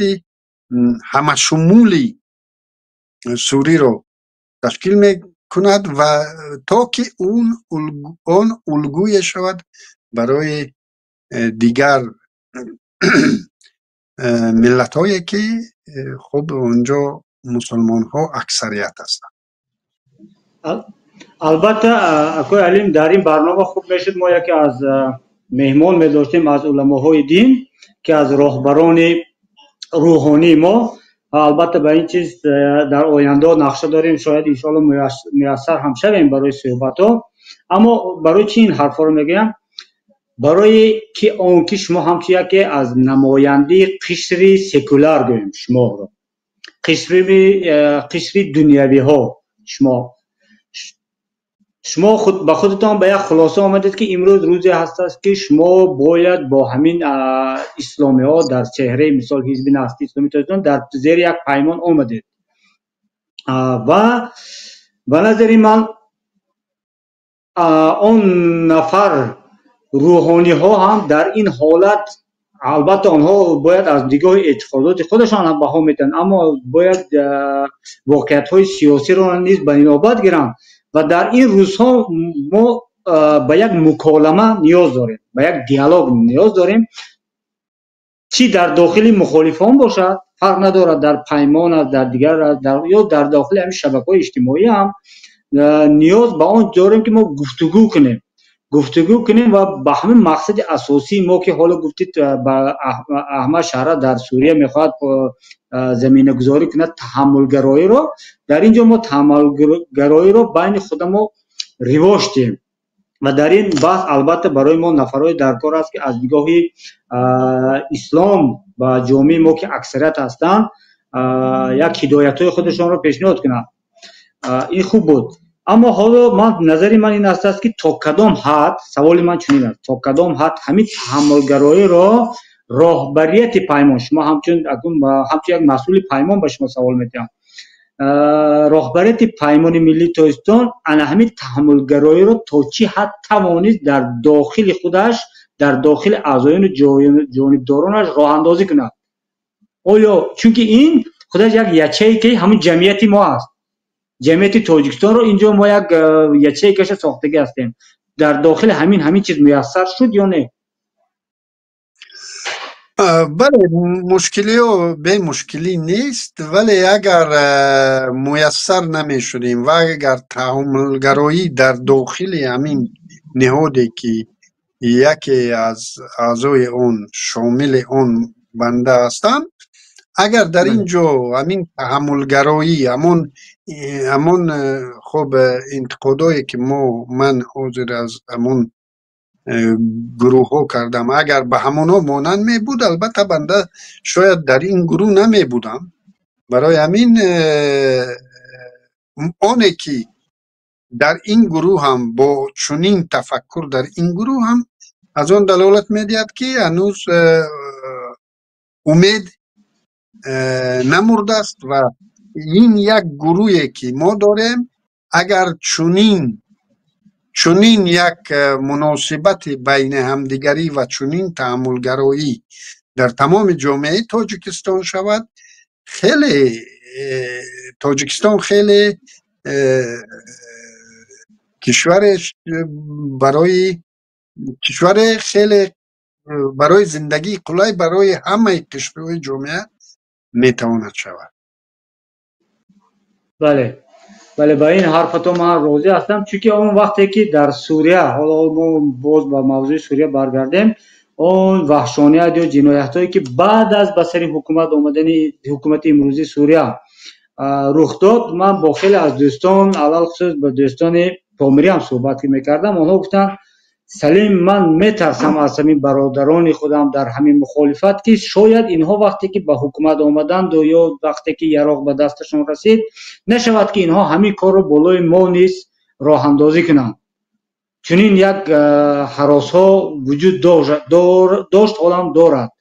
همه شمولی سوری رو تشکیل می کند و تا که اون الگوی شود برای دیگر ملت هایی که خب اونجا مسلمان ها اکثریت هستند. البته اکوی علیم در این برنامه خوب میشد ما یکی از مهمان می‌داشتیم از علماهای دین که از راهبران روحانی ما. البته به این چیز در آینده نقشه داریم، شاید ان شاء الله میسر هم شویم برای صحبت ها. اما برای چی این حرفا رو میگم؟ برای که اون که شما همچی یکی از نماینده قشر سکولار گوییم شما رو، قشر دنیوی ها، شما خود به خودتان به یک خلاصه آمدید که امروز روزی هست است که شما باید با همین اسلامی ها در چهره مثال حزب نسل اسلامی تاجیکستان در زیر یک پیمان آمدید و به نظر من اون نفر روحانی ها هم در این حالت، البته آنها باید از دیگاه اعتقادات خودشان هم بها میدن، اما باید واقعیت های سیاسی را نیز به نوبت گیرند و در این روزها ما به یک مکالمه نیاز داریم، به یک دیالوگ نیاز داریم، چی در داخل مخالفان باشد فرق ندارد، در پیمان در دیگر یا در داخل همین شبکه‌های اجتماعی هم نیاز به آن داریم که ما گفتگو کنیم و به همین مقصد اساسی ما که حالا گفتید با احمد شهره در سوریه میخواد زمینه گذاری کنه تحملگرایی رو، در اینجا ما تحملگرایی رو بین خود ما رواج دیم و در این بحث البته برای ما نفرای درکار است که از نگاه اسلام و جامعه ما که اکثریت هستند یک هدایت‌های خودشان رو پیشنهاد کنند. این خوب بود. اما حالا نظری من این است که تا کدام حد، سوال من چنین است، تا کدام حد همین تحملگرایی را راهبریت پیمان، شما همچون یک مسئول پیمان به شما سوال می‌کنم، راهبریت پیمان ملی تاجیکستان انا همین تحملگرایی را تا چی حد توانید در داخل خودش، در داخل اعضایان جانبدارانش راه اندازی کند؟ آیا چون که این خودش یک یچه‌ای که همون جمعیت ما است، جمعیت تاجیکستان رو اینجا ما یک یچه‌ای که ساختگی هستیم، در داخل همین چیز میسر شد یا نه؟ بله، مشکلی و به مشکلی نیست، ولی اگر میسر نمی شدیم و اگر تحملگرایی در داخل همین نهادی که یکی از اعضای اون شامل اون بنده هستند، اگر در اینجا همین تحملگرایی همون خب انتقادایی که من حاضر از همون گروه ها کردم، اگر به همونا مانند می بود، البته بنده شاید در این گروه نمی بودم. برای همین آنه که در این گروه هم با چنین تفکر در این گروه هم از آن دلالت می دهد که هنوز امید نمرده است و این یک گروهی که ما داریم اگر چنین یک مناسبت بین همدیگری و چنین تحملگرایی در تمام جامعه تاجیکستان شود، خیلی تاجیکستان خیلی کشور خیلی برای زندگی قلای برای همه قشرهای جامعه میتواند شود. بله با این حرفتون من راضی هستم، چون که اون وقتی که در سوریه، حالا ما باز با موضوع سوریه برگردیم، اون وحشانیت یا جنایت هایی که بعد از بسر حکومت آمدن حکومت امروزی سوریه رخ داد، من با خیلی از دوستان، علال خصوص با دوستان پامری هم صحبت میکردم، آنها گفتن سلیم من میترسم از همین برادران خودم در همین مخالفت که شاید اینها وقتی که به حکومت آمدند و یا وقتی که یراق به دستشون رسید نشود که اینها همین کار رو بالای ما نیز راه اندازی کنند. چنین یک هراس ها وجود داشت حالا دارد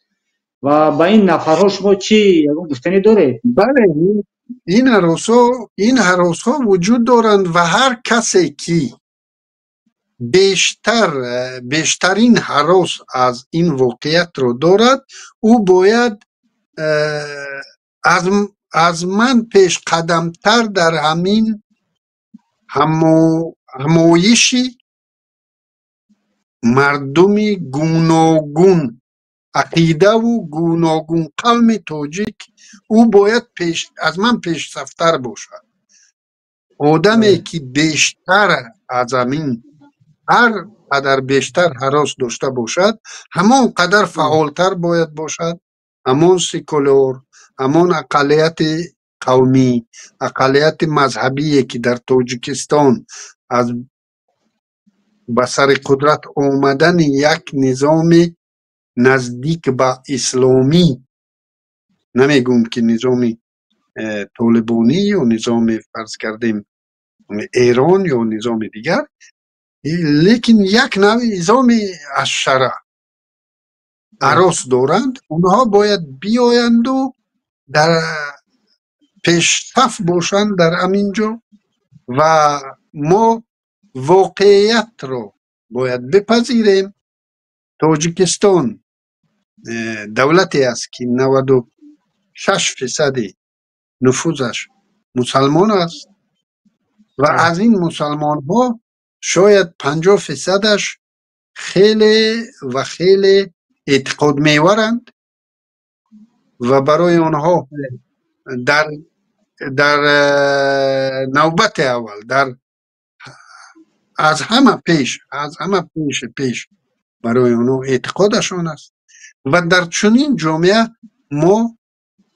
و با این نفرها شما چی گفتنی دارید؟ بله، این هراس ها وجود دارند و هر کسی که بیشترین هراس از این واقعیت رو دارد، او باید از من پیش قدمتر در همین همایشی مردم گوناگون عقیده و گوناگون قوم تاجیک، او باید از من پیش رفتر باشد. آدمی که بیشتر از همین هر قدر بیشتر هراس داشته باشد همان قدر فعالتر باید باشد. همان سکولور، همان اقلیت قومی، اقلیت مذهبی که در تاجیکستان از به سر قدرت آمدن یک نظام نزدیک به اسلامی، نمیگم که نظام طالبانی یا نظام فرض کردیم ایران یا نظام دیگر، لیکن یک نوع نظام از شرع عروس دارند. اونها باید بیایند و در پیش صف باشند در همینجا و ما واقعیت رو باید بپذیریم. تاجیکستان دولتی است که 96% نفوذش مسلمان است و از این مسلمان ها شاید 50%ش خیلی و خیلی اعتقاد میورند و برای آنها در نوبت اول از همه پیش برای آنها اعتقادشان است و در چنین جامعه ما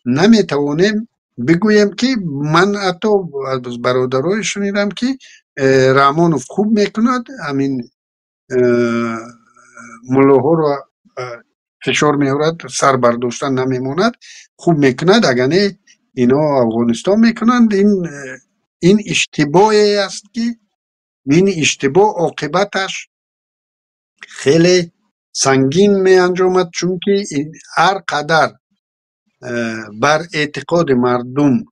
نمیتوانیم بگویم که من حتی از برادرای شنیدم که رحمانوف خوب میکند، همین ملاها رو فشار میورد، سر برداشتن نمیماند، خوب میکند، اگر نه اینا افغانستان میکنند. این اشتباهی است که این اشتباه عاقبتش خیلی سنگین می انجامد، چون که هر قدر بر اعتقاد مردم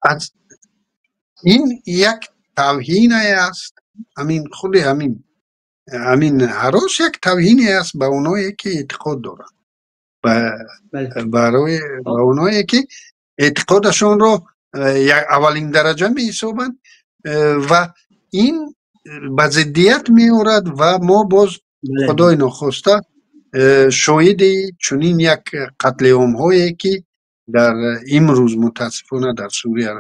از این یک توهین است. همین خود همین هراس یک توهینی است به اونایی که اعتقاد دارند، برای اونایی که اعتقادشون رو اولین درجه می حسابند و این به ضدیت می آورد و ما باز خدای نخواسته شاهد چنین یک قتل عام هایی که در امروز متاسفانه در سوریه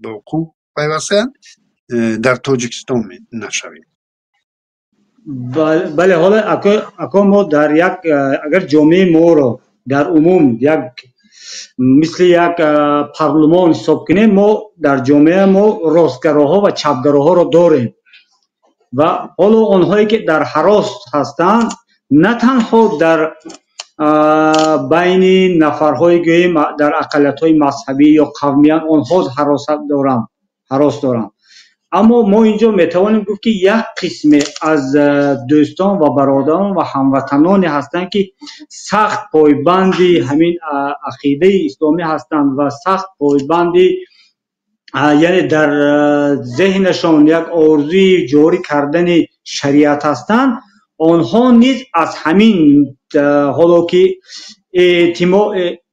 به وقوع پیوستند در تاجیکستان نشویم. بله، حالا اکا ما در یک اگر جامعه ما رو در عموم یک مثل یک پارلمان حساب کنیم، ما در جامعه ما راستگراها و چپگراها رو داریم و حالا آنهایی که در هراس هستند نه تنها در بین نفرهای گوییم در اقلیت‌های مذهبی یا قومیان آنها هراس دارند، اما ما اینجا میتوانیم گفت که یک قسم از دوستان و برادران و هموطنانی هستند که سخت پایبندی همین عقیده اسلامی هستند و سخت پایبندی، یعنی در ذهنشان یک آرزوی جاری کردن شریعت هستند. آنها نیز از همین حالا که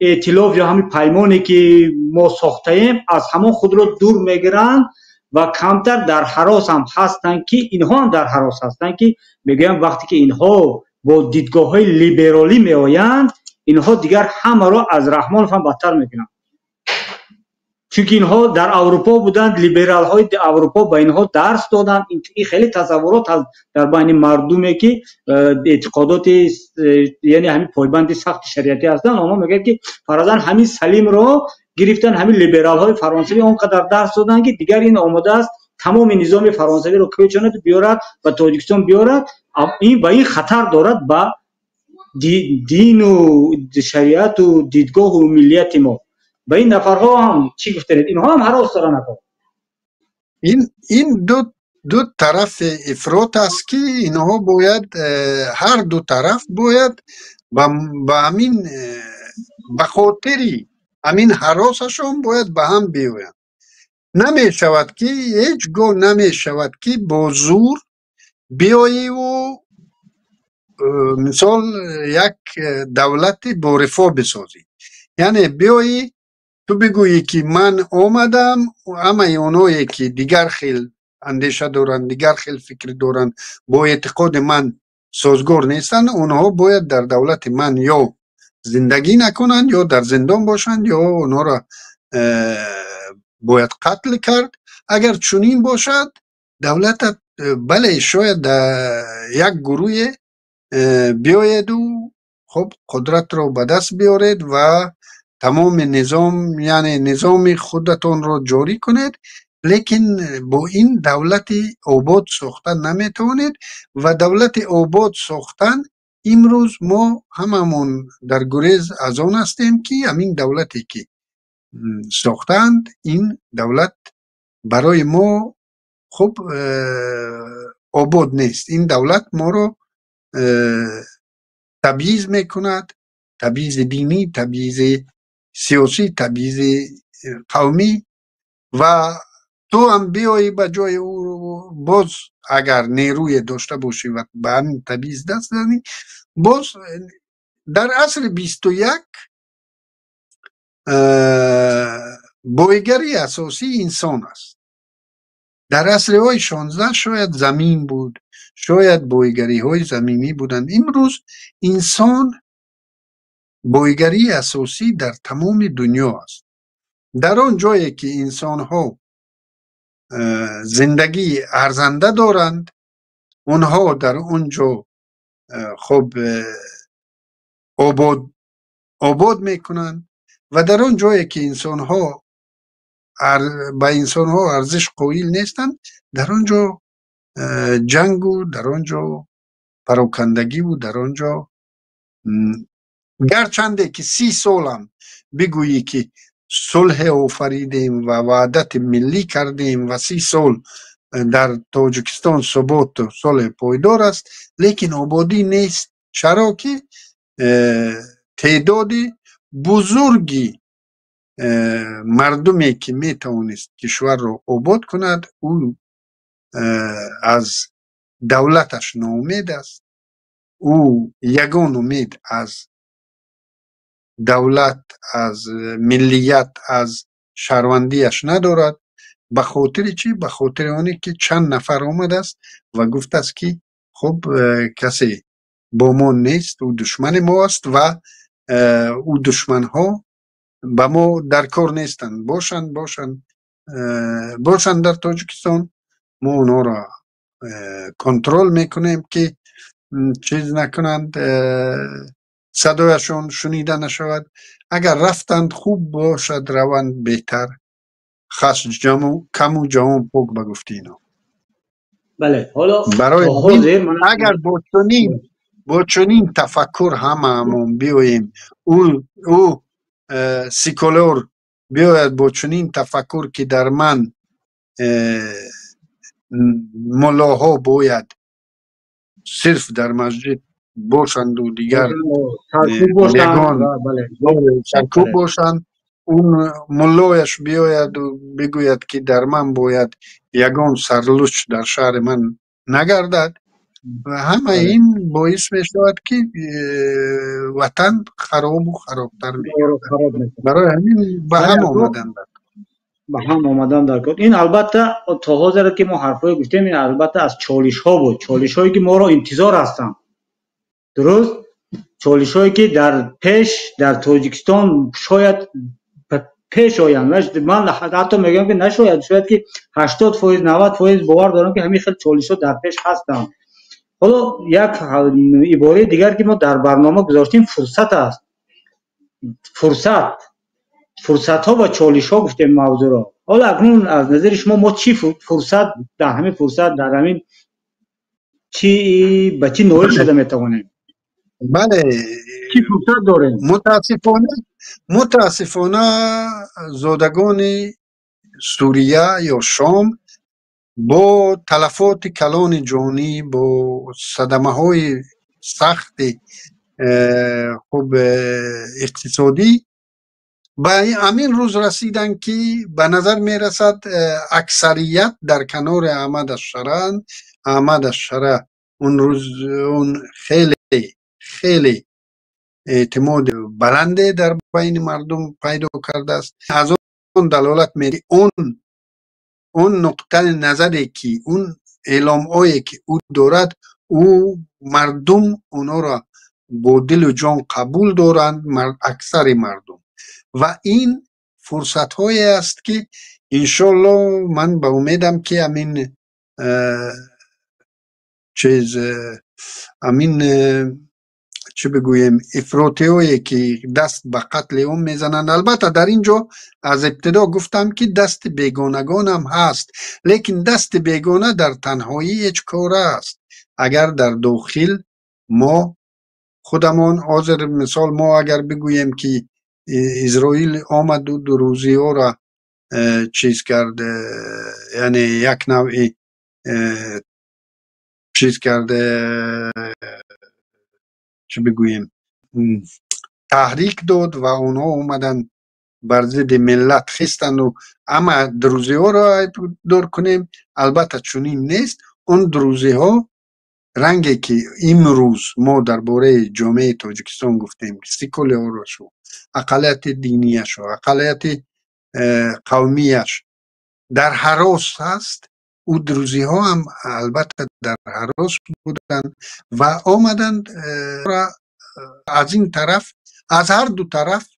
ائتلاف یا همین پیمانی که ما ساخته ایم از همون خود را دور میگیرند و کمتر در هراس هم هستند که اینها هم در هراس هستند که میگویم وقتی که اینها با دیدگاه های لیبرالی می آیند اینها دیگر همه را از رحمانوف هم بدتر میکنند، چون اینها در اروپا بودند، لیبرال های اروپا به اینها درس دادند. این خیلی تصورات در بین مردمی که اعتقادات یعنی همین پایبند سخت شریعتی هستند، آنها میگن که فرضاً همین سلیم را گرفتن، همین لیبرال های فرانسوی اونقدر درس دادن که دیگر این آماده است تمام نظام فرانسوی رو کوچاند بیارد و تاجیکستان بیارد. این با این خطر دارد با دین و شریعت و دیدگاه و ملیت ما. با این نفرها هم چی گفتید؟ اینها هم هراس دارن. این دو طرف افراط است که اینها باید هر دو طرف باید با همین به خاطری همین هراسشون باید به هم بیاید. نمی شود که هیچگاه نمی شود که با زور بیایی و مثال یک دولت با رفاه بسازی، یعنی بیایی تو بگویی که من آمدم همه اونایی که دیگر خیل اندیشه دارن، دیگر خیل فکر دارن، با اعتقاد من سازگار نیستن، اونها باید در دولت من یا زندگی نکنند یا در زندان باشند یا اونها را باید قتل کرد. اگر چنین باشد دولت بله شاید یک گروه بیاید و خب قدرت رو به دست بیارید و تمام نظام یعنی نظام خودتون رو جاری کنید، لیکن با این دولت آباد ساختن نمیتونید و دولت آباد ساختن امروز ما هممون در گریز از آن هستیم که همین دولتی که ساختند این دولت برای ما خب آباد نیست. این دولت ما رو تبعیض میکند، تبعیض دینی، تبعیض سیاسی، تبعیض قومی و تو هم بیایی به جای او باز اگر نیروی داشته باشی و به همین تبعیض دست زنی باز در عصر 21 بایگری اساسی انسان است. در عصر های 16 شاید زمین بود، شاید بایگری های زمینی بودند. امروز انسان بایگری اساسی در تمام دنیا است. در آن جایی که انسان ها زندگی ارزنده دارند اونها در اونجا خب آباد میکنند و در آن جایی که انسان ها به انسان ها ارزش قائل نیستند در آنجا جنگ و در آنجا پراکندگی و در آنجا گرچنده که 30 سال هم بگویی که صلح آفریدیم و وحدت ملی کردیم و 30 سال در تاجیکستان ثبات و صلح پایدار است، لیکن آبادی نیست. چرا که تعداد بزرگی مردمی که میتوانست کشور رو آباد کند او از دولتش ناامید است. او یگان امید از دولت، از ملیت، از شهروندیش ندارد. به خاطر چی؟ به خاطر آنی که چند نفر آمد است و گفت است که خب کسی با ما نیست، او دشمن ما است و او دشمن ها به ما در کار نیستند. باشند در تاجیکستان ما اونا را کنترل میکنیم که چیز نکنند، صدایشون شنیده نشود. اگر رفتند خوب باشد، روند بهتر، خشم جمع کم و جمع پوک بگفتی اینا. بله حالا برای همین اگر با چنین تفکر هممون بیاییم او سیکولور بیاید با چنین تفکر که در من ملاها باید صرف در مسجد باشند و دیگر سرکوب باشند، اون ملایش بیاید و بگوید که در من باید یگان سرلوچ در شهر من نگردد و همه این باعث می شود که وطن خراب و خرابتر می گردد. برای همین به هم آمدن در کار. این البته تا حاضر که ما حرفای گفتیم این البته از چالش ها بود، چالش هایی که ما را انتظار هستند. درست چالش هایی که در پیش در تاجیکستان شاید پیش آیند. من حتی میگم که نشاید، شاید که 80% 90% باور دارم که همین خیلی چالش ها در پیش هستند. حالا یک عباره دیگر که ما در برنامه گذاشتیم فرصت است. فرصت ها و چالش ها گفتیم موضوع را. حالا اکنون از نظر شما ما چی فرصت در همین فرصت در همین چی به چی نوعی شده میتوانیم؟ بله چی فرصت داریم؟ متاسفانه زادگان سوریه یا شام با تلفات کلان جانی، با صدمه های سخت خوب اقتصادی به همین روز رسیدن که به نظر می رسد اکثریت در کنار احمد الشرع اون روز اون خیلی اعتماد بلنده در بین مردم پیدا کرده است. از اون دلالت می‌دهد اون نقطه نظری که اون اعلام هایی که او دارد او مردم اونا را با دل و جان قبول دارند، اکثر مردم، و این فرصت هایی است که انشالله من به امیدم که همین چیز امین چه بگویم افراطیایی که دست به قتل اون میزنن. البته در اینجا از ابتدا گفتم که دست بیگانگان هم هست، لیکن دست بیگانه در تنهایی هیچ کار است. اگر در داخل ما خودمان حاضر، مثال ما اگر بگوییم که اسرائیل آمد و 2 روزی ها را چیز کرد، یعنی یک نوعی چیز کرده، چه بگوییم، تحریک داد و اونها اومدن بر ضد ملت خستن و اما دروزی ها را دور کنیم. البته چنین نیست. اون دروزی ها رنگی که امروز ما درباره جامعه تاجیکستان گفتیم که سکولارش و اقلیت دینیش و اقلیت قومیش در هراس هست، او دروزی ها هم البته در هراس بودن و آمدند از این طرف، از هر دو طرف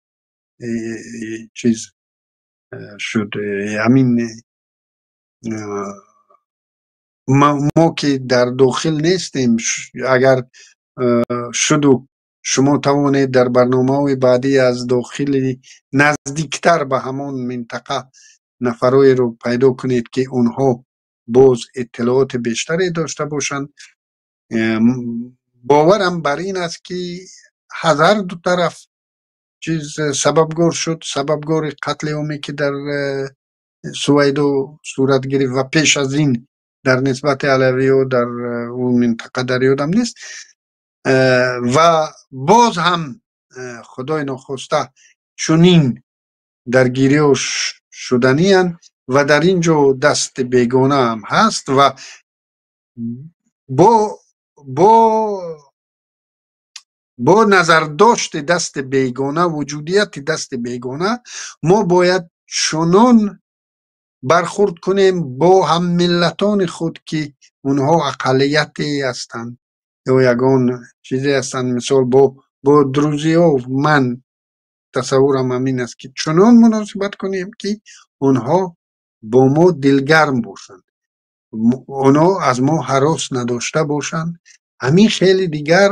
چیز شد. همین ما که در داخل نیستیم، اگر شد و شما توانید در برنامه بعدی از داخل نزدیکتر به همون منطقه نفرای رو پیدا کنید که اونها باز اطلاعات بیشتری داشته باشند. باورم بر این است که هر دو طرف چیز سببگار شد، سببگار قتل عامی که در سویدو صورت گرفت و پیش از این در نسبت علوی و در اون منطقه در یادم نیست. و باز هم خدای نخواسته چنین درگیری و شدنی هن و در اینجا دست بیگانه هم هست و با نظر داشت دست بیگانه، وجودیت دست بیگانه، ما باید چنان برخورد کنیم با هم ملتان خود که اونها اقلیتی هستند یا یگان چیزی هستند. مثال با دروزی ها من تصورم همین است که چنان مناسبت کنیم که اونها با ما دلگرم باشند، اونها از ما هراس نداشته باشند. همین خیلی دیگر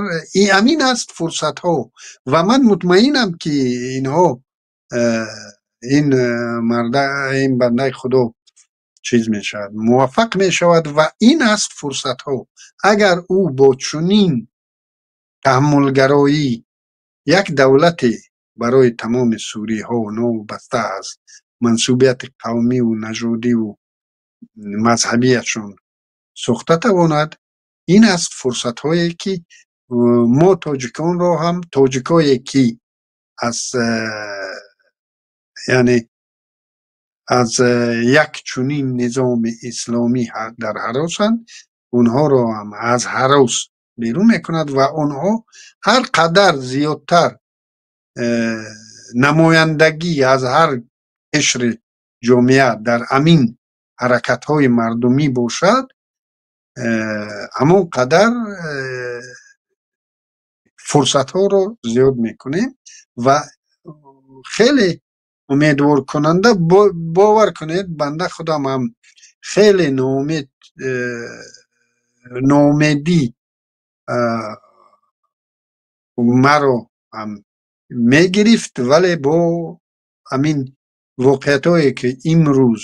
همین است فرصت ها و من مطمئنم که اینها این این بنده خدا چیز می شود، موفق می شود و این است فرصت ها. اگر او با چنین تحملگرایی یک دولت برای تمام سوری ها نو بسته است منصوبیت قومی و نژادی و مذهبیشون ساخته تواند، این است فرصت هایی که ما تاجیکان را هم، تاجیکایی که از یعنی از یک چنین نظام اسلامی در هراسند، اونها را هم از هراس بیرون میکند و اونها هر قدر زیادتر نمایندگی از هر قشر جامعه در امین حرکت های مردمی باشد، همون قدر فرصت ها رو زیاد میکنیم و خیلی امیدوار کننده. باور کنید بنده خودم هم خیلی ناامیدی مرا هم میگرفت، ولی با همین واقعیت هایی که امروز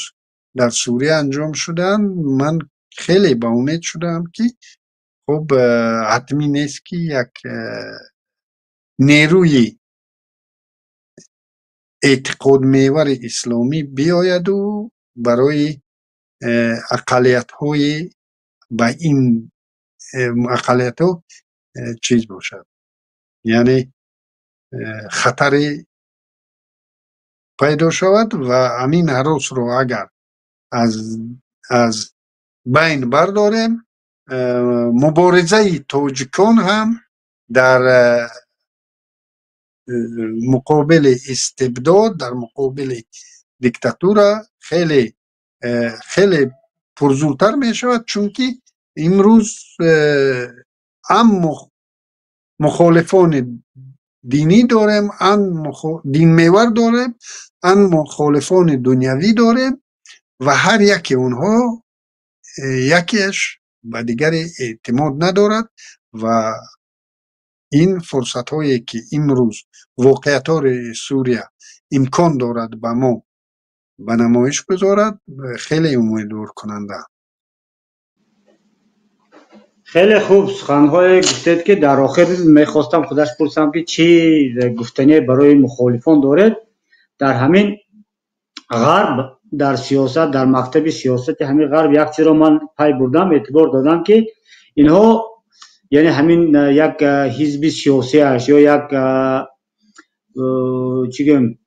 در سوریه انجام شدن من خیلی با امید شدم که خب حتمی نیست که یک نیروی اعتقاد محور اسلامی بیاید و برای اقلیت های با این اقلیت ها چیز باشد، یعنی خطر پیدا شود و همین هراس رو اگر از بین برداریم، مبارزه تاجیکان هم در مقابل استبداد، در مقابل دیکتاتور خیلی خیلی پرزورتر می شود، چون که امروز هم مخالفان دینی داریم، دین محور داریم، هم مخالفان دنیوی داریم و هر یکی اونها یکیش به دیگری اعتماد ندارد و این فرصت هایی که امروز واقعیت سوریه امکان دارد به ما به نمایش بذارد خیلی امیدوار کننده. خیلی خوب سخنهای گفتید که در آخر میخواستم خودش پرسم که چی گفتنی برای مخالفان دارد. در همین غرب در سیاست، در مکتب سیاست همین غرب یک چیز را من پای بردم، اعتبار دادم که اینها یعنی همین یک حزب سیاسی اش یا یک چی گیم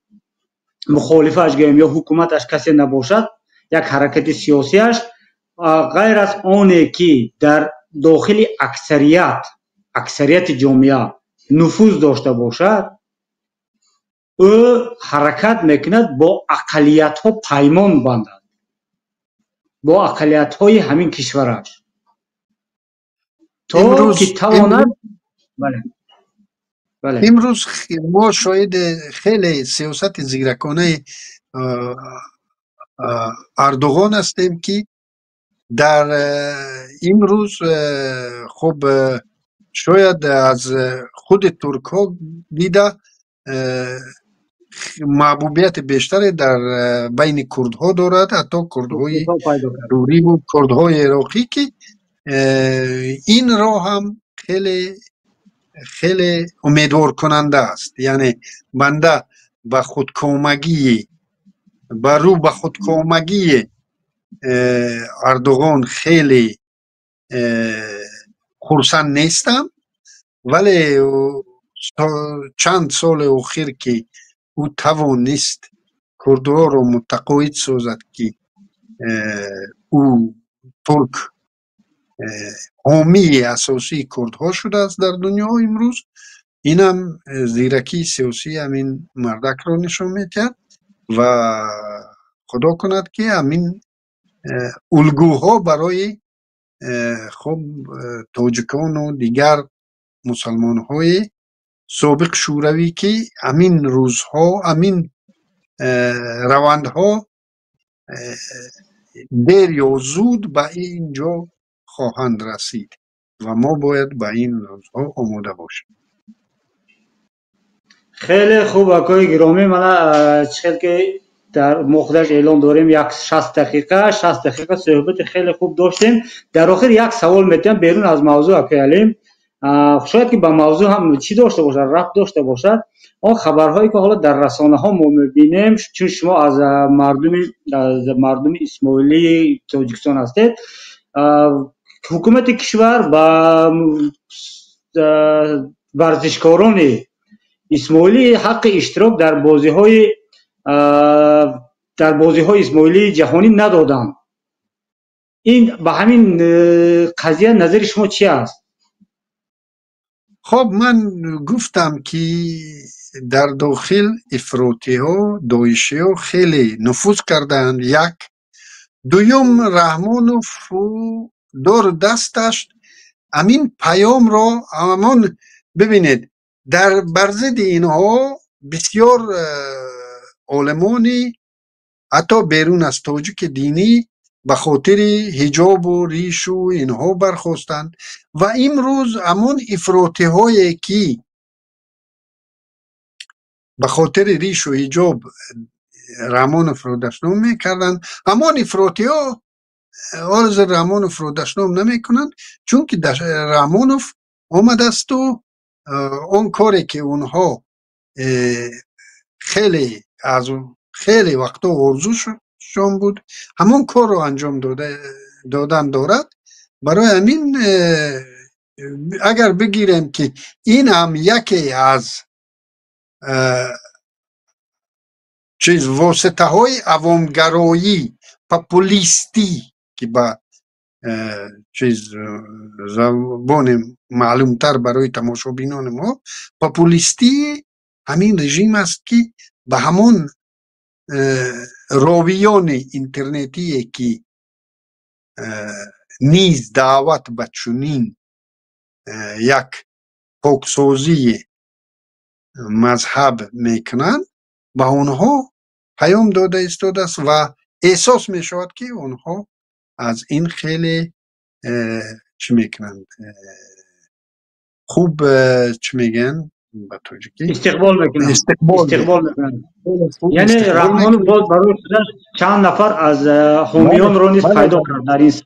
مخالفش گیم یا حکومتش کسی نباشد، یک حرکت سیاسی اش غیر از آنه که در داخل اکثریت جامعه نفوذ داشته باشد، او حرکت میکند با اقلیت ها پیمان بندد، با اقلیت های همین کشورش تا که تواند. بله امروز ما شاید خیلی سیاست زیرکانه اردوغان هستیم که در امروز خب شاید از خود ترک ها دیده محبوبیت بیشتری در بین کرد ها دارد، حتی کرد های روری و کرد های عراقی که این را هم خیلی امیدوار کننده است. یعنی بنده به خودکامگی به خودکامگی اردوغان خیلی خرسند نیستم، ولی چند سال اخیر که او توانست کردها را متقاعد سازد که او ترک حامی اساسی کردها شده است در دنیا امروز، اینم زیرکی سیاسی همین مردک را نشان می‌دهد و خدا کند که همین الگوها برای خب تاجیکان و دیگر مسلمان های سابق شوروی که همین روزها همین روندها دیر یا زود به اینجا خواهند رسید و ما باید به این روزها آماده باشیم. خیلی خوب آقای گرامی، من چقدر که در مخدش اعلام داریم یک 60 دقیقه صحبت خیلی خوب داشتیم. در آخر یک سوال میتونم بیرون از موضوع آقای علیم، شاید که با موضوع هم چی داشته باشد، ربط داشته باشد، آن خبرهایی که حالا در رسانه ها ما میبینیم، چون شما از مردم اسماعیلی تاجیکستان هستید، حکومت کشور با ورزشکاران اسماعیلی حق اشتراک در بازی های اسماعیلی جهانی ندادن. این به همین قضیه نظر شما چی است؟ خب من گفتم که در داخل افراطی ها داعشی ها خیلی نفوذ کردند. یک دویم رحمانوف دور دستش امین پیام را همان ببینید در برزد اینها بسیار علمانی حتی بیرون از تاجیک دینی به خاطر حجاب و ریش و اینها برخواستند و امروز همون افراطی هایی که به خاطر ریش و حجاب رحمانوف را دشنام میکردن، همون افراطی ها عرض رحمانوف را دشنام نمیکنند، چون که رحمانوف آمده است و اون کاری که اونها خیلی وقتا آرزوشون بود همون کار رو انجام دادن دارد. برای همین اگر بگیریم که این هم یکی از واسطه های عوامگرایی پاپولیستی که با زبان معلومتر برای تماشابینان ما پاپولیستی همین رژیم است که به همون راویان اینترنتی که نیز دعوت به چنین یک پاکسازی مذهب میکنند به اونها پیام داده است و احساس می شود که اونها از این خیلی چی میکنند خوب چی میگن با توجیکی استقبال میکنن. استقبال استقبال میکنند، میکنن. خیلی خوب یعنی استقبال رحمانov میکنند. باز برای خودش چند نفر از بله حامیان رو نیز بله پیدا کرد در این بله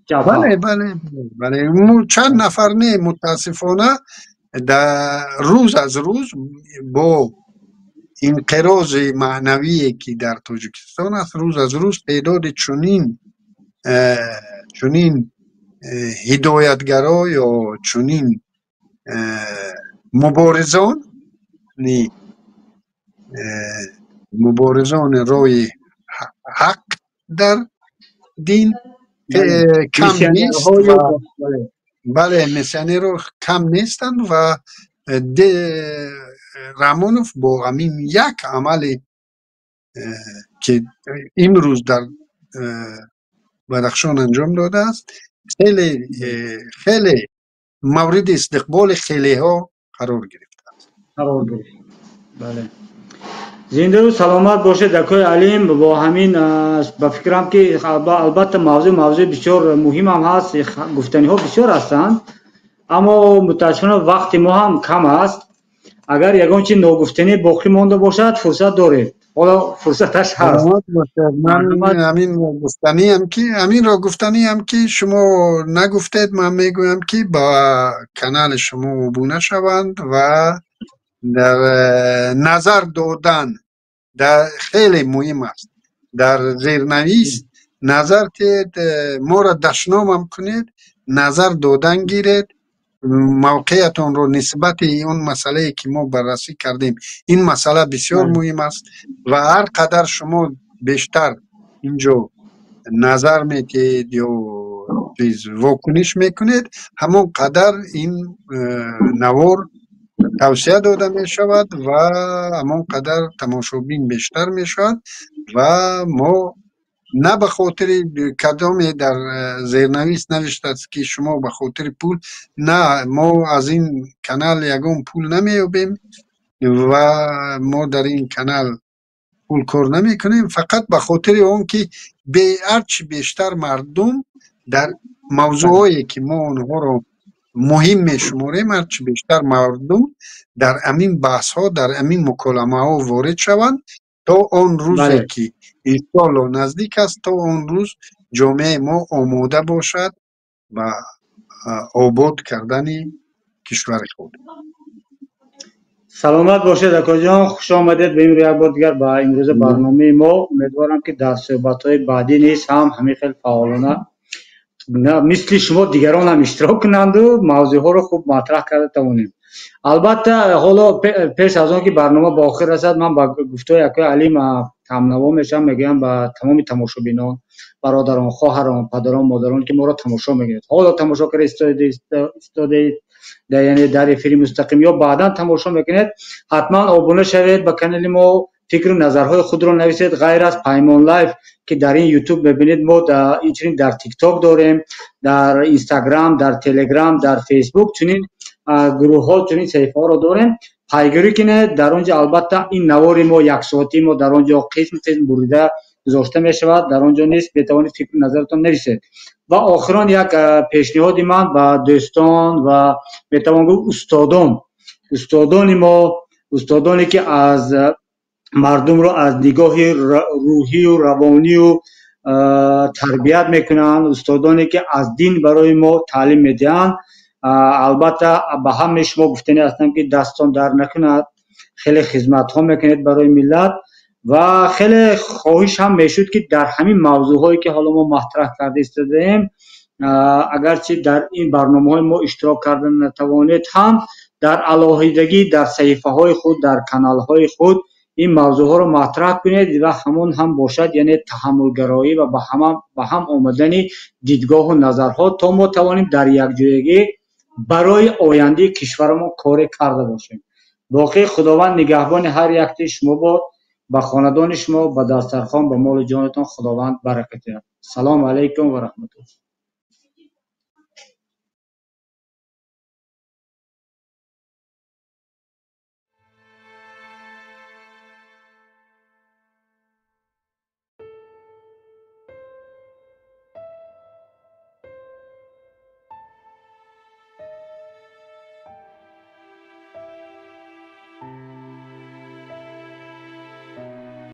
جبهه. بله بله مو چند نفر نه متاسفانه در روز از روز با انقراض معنوی که در تاجیکستان است روز از روز تعداد چنین هدایتگرا یا چنین مبارزان نی مبارزان رای حق در دین بله. کم نیست میسیونرهای و بله. بله مثلی رو کم نیستند و رامونوف با همین یک عمل که امروز در بدخشان انجام داده است خیلی خیلی مورد استقبال خیلی ها قرار گرفت. قرار گرفت. بله. زنده و سلامت باشد دکتر علیم. با همین با فکرم که البته موضوع بسیار مهم هم هست، گفتنی ها بسیار هستند، اما متاسفانه وقت ما هم کم است. اگر یگان چیز ناگفتنی باقی مانده باشد فرصت دارید، حالا فرصتش هست. سلامت باشد. من برنامه همین را گفتنی هم که شما نگفتید من میگویم که با کانال شما عبونه شوند و در نظر دادن در خیلی مهم است در زیرنویس نظر تید ما را دشنام هم کنید نظر دادن گیرید موقعیتون رو نسبت اون مسئله که ما بررسی کردیم این مسئله بسیار مهم است و هر قدر شما بیشتر اینجا نظر میتید یا چیز واکنش میکنید همون قدر این نوار توسعه داده می شود و همون قدر تماشابین بیشتر می شود و ما نه به خاطر کدام در زیرنویس نوشته است که شما به خاطر پول، نه ما از این کانال یگان پول نمیابیم و ما در این کانال پول کار نمی کنیم فقط به خاطر اون که به هرچی بیشتر مردم در موضوعی که ما اونها رو مهم می شماریم هرچی بیشتر مردم در امین بحث ها در امین مکالمه ها وارد شوند تا اون روزی بله. که انشاءالله نزدیک است تا اون روز جامعه ما آماده باشد و آباد کردن کشور خود. سلامت باشید دکتر جان، خوش آمدید به این یک بار دیگر با امروز برنامه ما. امیدوارم که در صحبت‌های بعدی نیز هم همین خیلی فعالانه مثل شما دیگران هم اشتراک کنند و موضوعها رو خوب مطرح کرده توانیم. البته حالا پیش از آن که برنامه با آخر رسد من با گفتای اکای علیم همنوا میشم، میگم با تمام تماشابینان، برادران، خواهران، پدران، مادران که ما را تماشا میکنید، حالا تماشا کرده استاده یعنی در افیر مستقیم یا بعدا تماشا میکنید، حتما آبونه شوید به کانال ما، فکر و نظرهای خود رو نویسید. غیر از پیمان لایف که در این یوتیوب ببینید ما در تیک تاک داریم، در اینستاگرام، در تلگرام، در فیسبوک چنین گروه ها چنین صفحه ها رو داریم، پیگیری کنید. در اونجا البته این نوار ما یک ساعتی ما در اونجا قسم بریده گذاشته می شود، در اونجا نیست، بتوانید فکر نظرتون نویسید. و آخران یک پیشنهاد من با دوستان و میتوان گفت استادان ما، استادانی که از مردم رو از نگاه روحی و روانی و تربیت میکنن، استادانی که از دین برای ما تعلیم میدن. البته به همه شما گفتنی هستم که دستان در نکند، خیلی خدمت ها میکنید برای ملت و خیلی خواهش هم میشد که در همین موضوع هایی که حالا ما مطرح کرده استادیم، اگرچه در این برنامه های ما اشتراک کردن نتوانید هم در علاهیدگی در صحیفه های خود، در کانال های خود این موضوع ها رو مطرح کنید و همون هم باشد، یعنی تحمل گرایی و به هم آمدن دیدگاه و نظرها تا ما توانیم در یک جایگی برای آینده کشورمون کار کرده باشیم. واقعی خداوند نگهبان هر یک شما باد، با خاندان شما، با دسترخوان، با مال جانتان خداوند برکت دهد. سلام علیکم و رحمت الله.